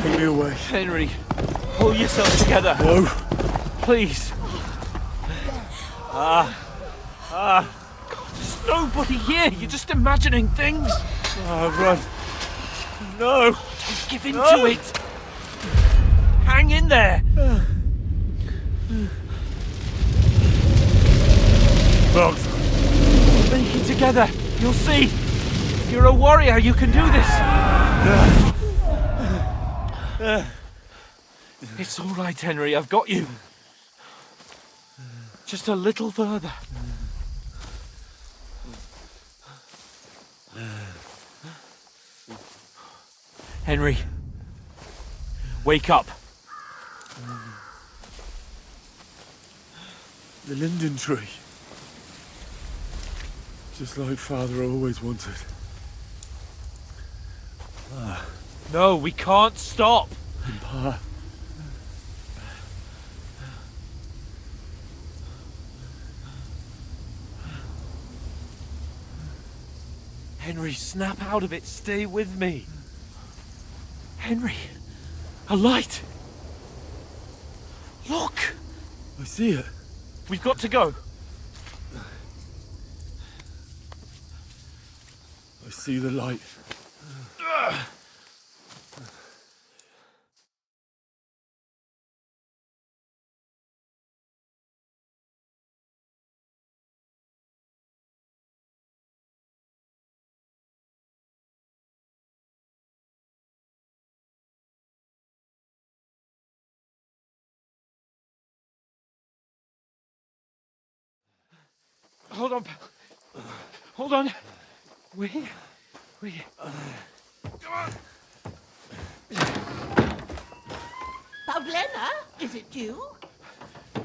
Take me away. Henry, pull yourself together. No. Please. God, there's nobody here. You're just imagining things. Run. No. Don't give in to it. Hang in there. Both. Link it together. You'll see. You're a warrior. You can do this. It's all right, Henry. I've got you. Just a little further. Henry, wake up. The linden tree. Just like Father always wanted. No, we can't stop. Pa. Henry, snap out of it. Stay with me. Henry, a light. Look. I see it. We've got to go. I see the light. Hold on. Hold on. We. Come on. Pavlena, is it you?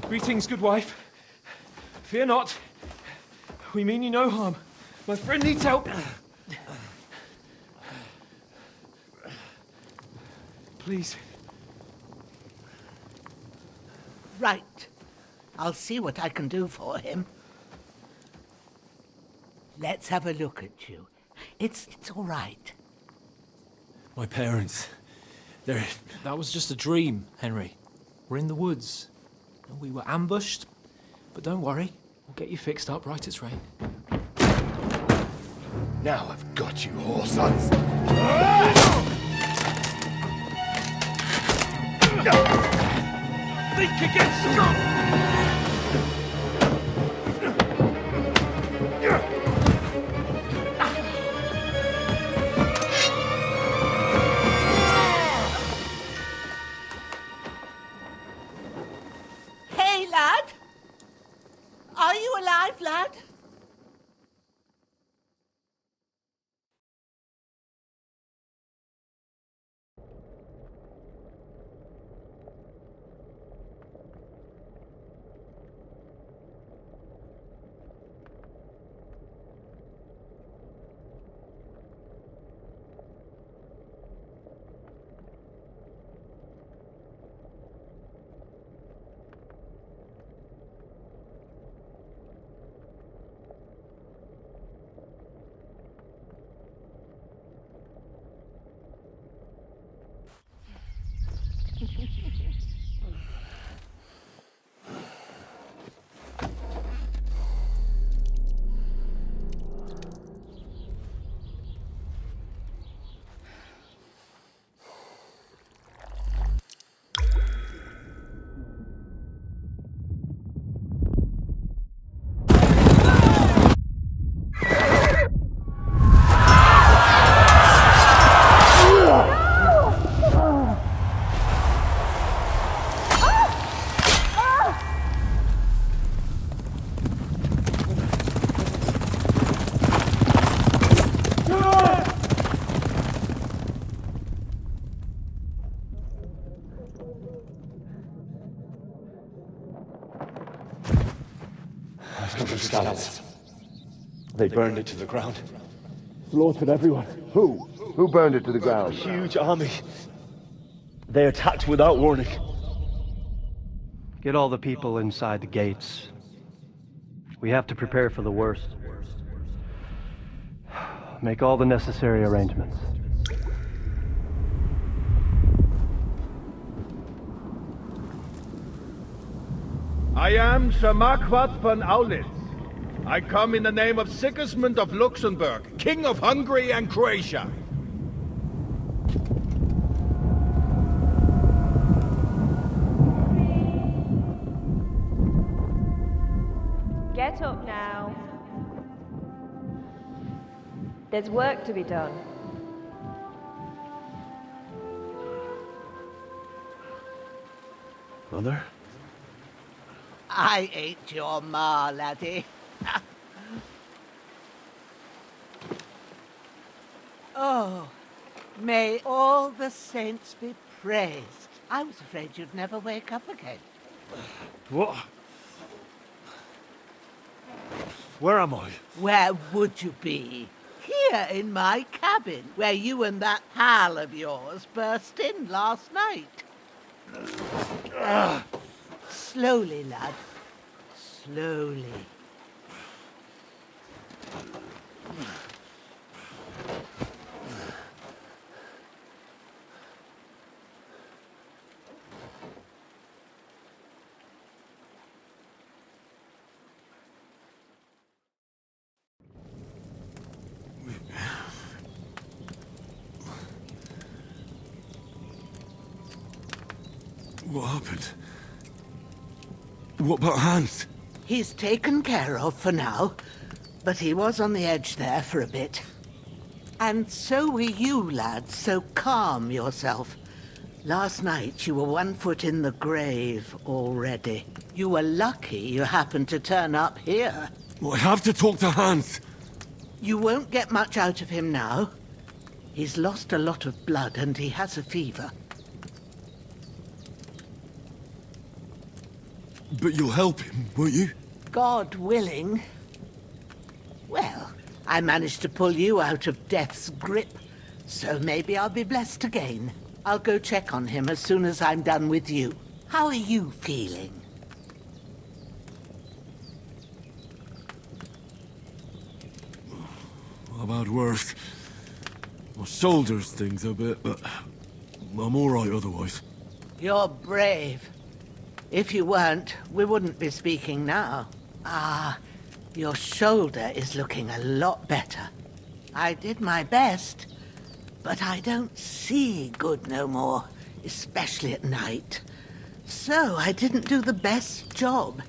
Greetings, good wife. Fear not. We mean you no harm. My friend needs help. Please. Right. I'll see what I can do for him. Let's have a look at you. It's all right. My parents. They're... That was just a dream, Henry. We're in the woods. And we were ambushed. But don't worry. We'll get you fixed up right as rain. Now I've got you, whore sons. Think against Hey, lad! Are you alive, lad? They burned it to the ground. Slaughtered everyone. Who? Who burned it to the ground? A huge army. They attacked without warning. Get all the people inside the gates. We have to prepare for the worst. Make all the necessary arrangements. I am Sir Marquardt von Aulitz. I come in the name of Sigismund of Luxembourg, King of Hungary and Croatia. Get up now. There's work to be done. Mother? I ain't your ma, laddie. Oh, may all the saints be praised. I was afraid you'd never wake up again. What? Where am I? Where would you be? Here in my cabin, where you and that pal of yours burst in last night. Slowly, lad. Slowly. What happened? What about Hans? He's taken care of for now, but he was on the edge there for a bit. And so were you, lad, so calm yourself. Last night you were 1 foot in the grave already. You were lucky you happened to turn up here. Well, I have to talk to Hans. You won't get much out of him now. He's lost a lot of blood and he has a fever. But you'll help him, won't you? God willing. Well, I managed to pull you out of death's grip, so maybe I'll be blessed again. I'll go check on him as soon as I'm done with you. How are you feeling? I've had worse. My shoulder stings a bit, but I'm all right otherwise. You're brave. If you weren't, we wouldn't be speaking now. Ah, your shoulder is looking a lot better. I did my best, but I don't see good no more, especially at night. So I didn't do the best job.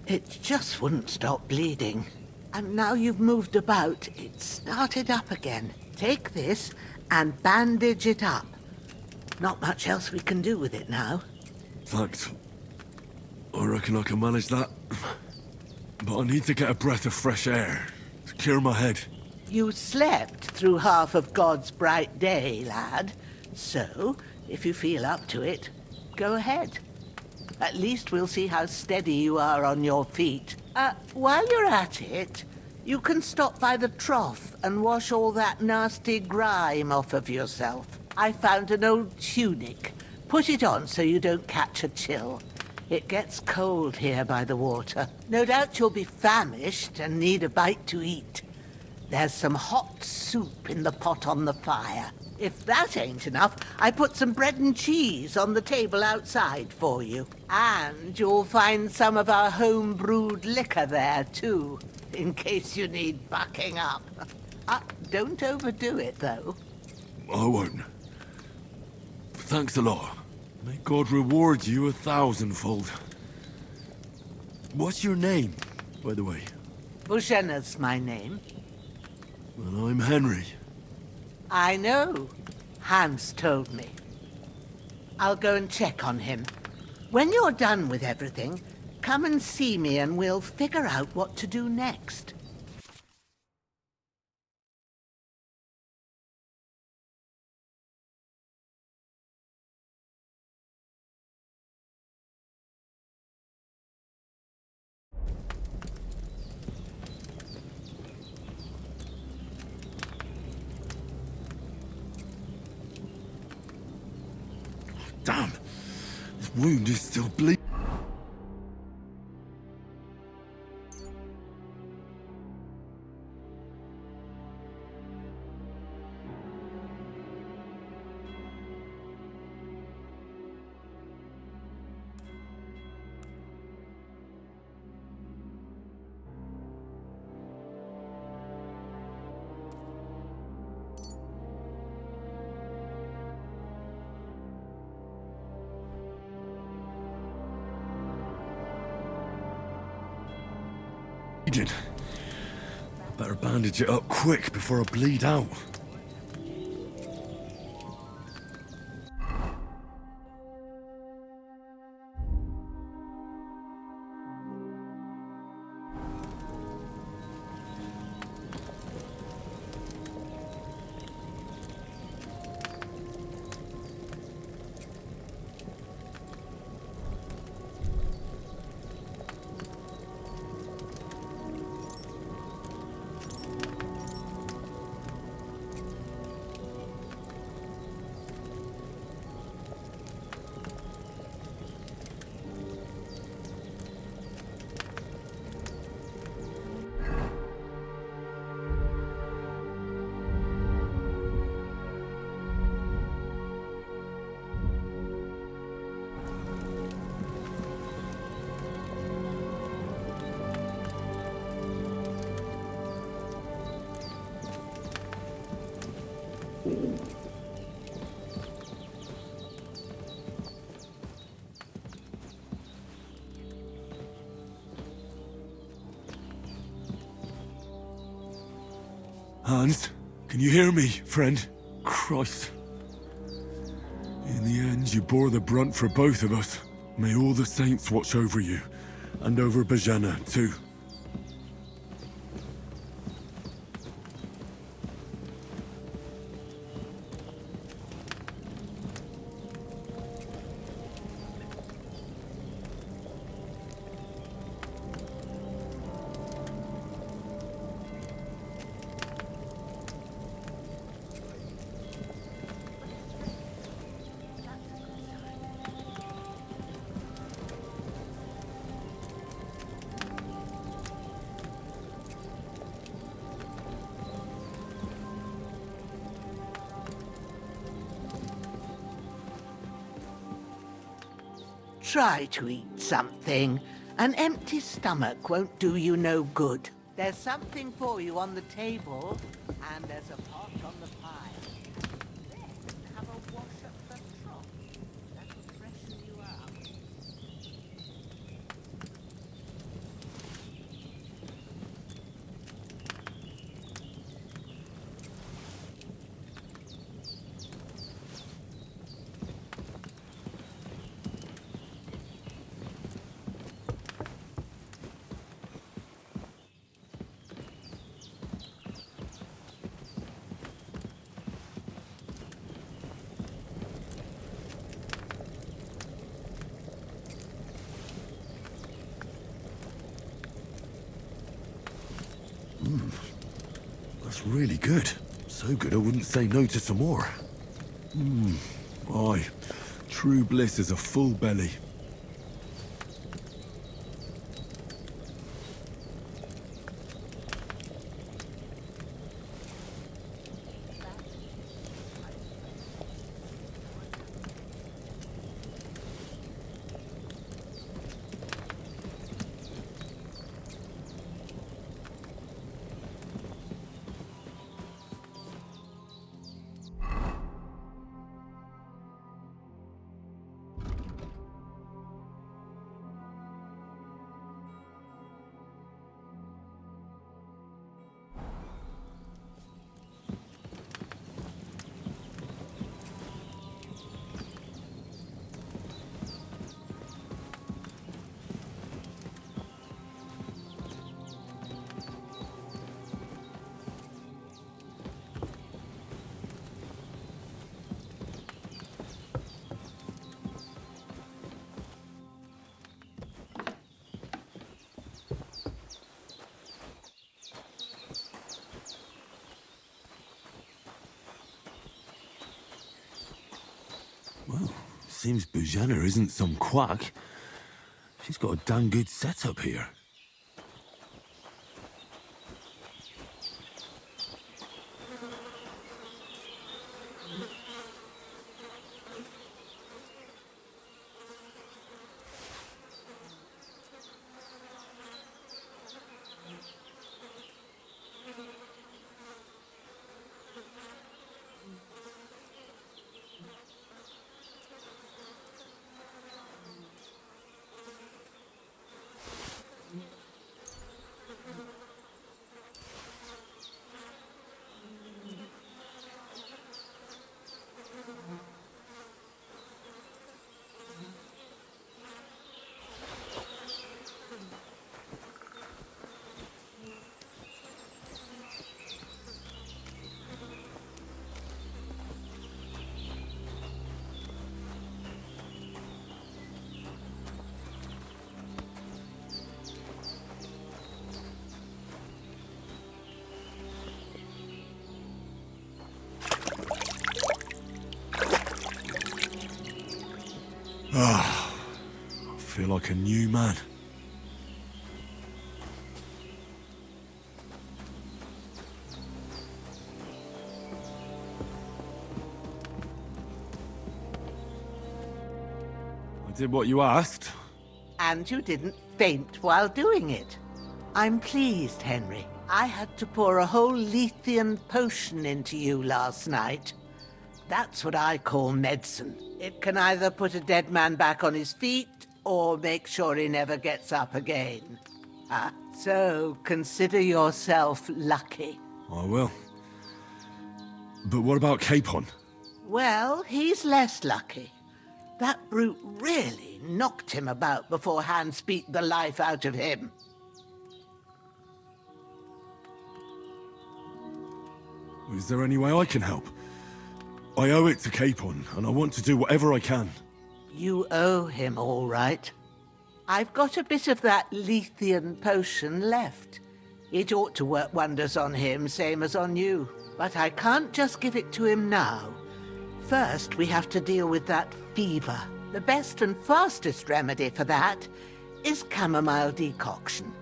It just wouldn't stop bleeding. And now you've moved about, it started up again. Take this and bandage it up. Not much else we can do with it now. Thanks. I reckon I can manage that. But I need to get a breath of fresh air to clear my head. You slept through half of God's bright day, lad. So, if you feel up to it, go ahead. At least we'll see how steady you are on your feet. While you're at it, you can stop by the trough and wash all that nasty grime off of yourself. I found an old tunic. Put it on so you don't catch a chill. It gets cold here by the water. No doubt you'll be famished and need a bite to eat. There's some hot soup in the pot on the fire. If that ain't enough, I put some bread and cheese on the table outside for you. And you'll find some of our home-brewed liquor there, too, in case you need bucking up. Don't overdo it, though. I won't. Thanks a lot. May God reward you 1,000-fold. What's your name, by the way? Bushenna's my name. Well, I'm Henry. I know. Hans told me. I'll go and check on him. When you're done with everything, come and see me and we'll figure out what to do next. Damn! This wound is still bleeding. Better bandage it up quick before I bleed out. Hans, can you hear me, friend? Christ. In the end, you bore the brunt for both of us. May all the saints watch over you, and over Bajana, too. Try to eat something. An empty stomach won't do you no good. There's something for you on the table, and there's a pot on the pile. Then have a wash at the trough. That'll freshen you up. That's really good. So good I wouldn't say no to some more. Aye. True bliss is a full belly. Well, seems Bujana isn't some quack. She's got a damn good setup here. Ah, I feel like a new man. I did what you asked. And you didn't faint while doing it. I'm pleased, Henry. I had to pour a whole Lethean potion into you last night. That's what I call medicine. It can either put a dead man back on his feet, or make sure he never gets up again. So consider yourself lucky. I will. But what about Capon? Well, he's less lucky. That brute really knocked him about before Hans beat the life out of him. Is there any way I can help? I owe it to Capon, and I want to do whatever I can. You owe him, all right. I've got a bit of that Lethean potion left. It ought to work wonders on him, same as on you. But I can't just give it to him now. First, we have to deal with that fever. The best and fastest remedy for that is chamomile decoction.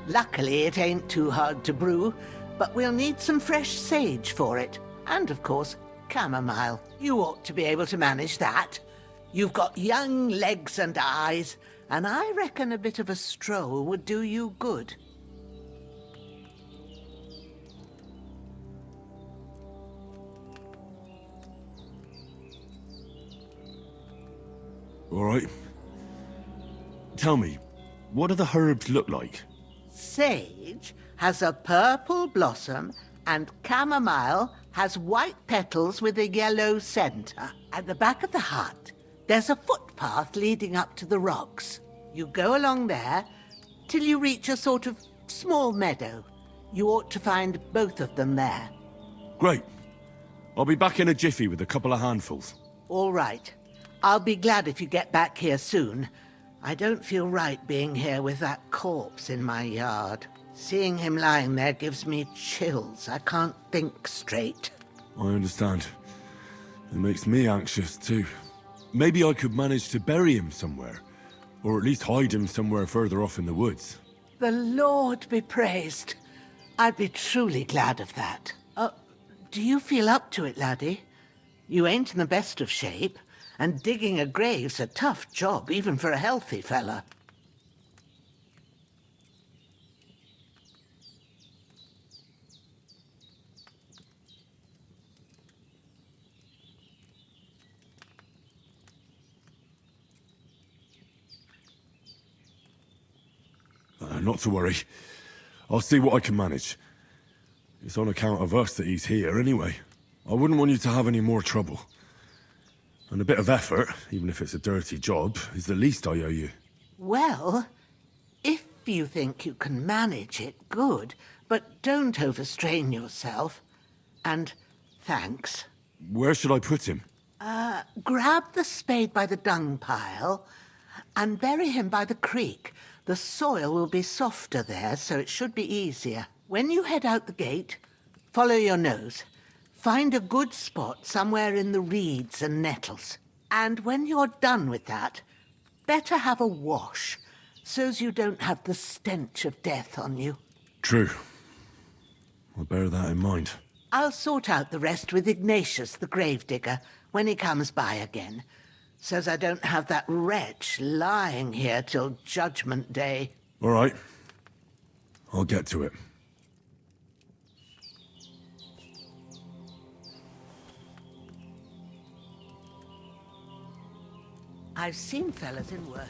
Luckily, it ain't too hard to brew, but we'll need some fresh sage for it. And, of course, chamomile. You ought to be able to manage that. You've got young legs and eyes, and I reckon a bit of a stroll would do you good. All right. Tell me, what do the herbs look like? Sage has a purple blossom, and chamomile has white petals with a yellow center. At the back of the hut, there's a footpath leading up to the rocks. You go along there till you reach a sort of small meadow. You ought to find both of them there. Great. I'll be back in a jiffy with a couple of handfuls. All right. I'll be glad if you get back here soon. I don't feel right being here with that corpse in my yard. Seeing him lying there gives me chills. I can't think straight. I understand. It makes me anxious too. Maybe I could manage to bury him somewhere. Or at least hide him somewhere further off in the woods. The Lord be praised. I'd be truly glad of that. Do you feel up to it, laddie? You ain't in the best of shape, and digging a grave's a tough job, even for a healthy fella. Not to worry. I'll see what I can manage. It's on account of us that he's here anyway. I wouldn't want you to have any more trouble. And a bit of effort, even if it's a dirty job, is the least I owe you. Well, if you think you can manage it, good. But don't overstrain yourself. And thanks. Where should I put him? Grab the spade by the dung pile and bury him by the creek. The soil will be softer there, so it should be easier. When you head out the gate, follow your nose. Find a good spot somewhere in the reeds and nettles. And when you're done with that, better have a wash, so's you don't have the stench of death on you. True. I'll bear that in mind. I'll sort out the rest with Ignatius, the gravedigger, when he comes by again, so's I don't have that wretch lying here till Judgment Day. All right. I'll get to it. I've seen fellas in worse.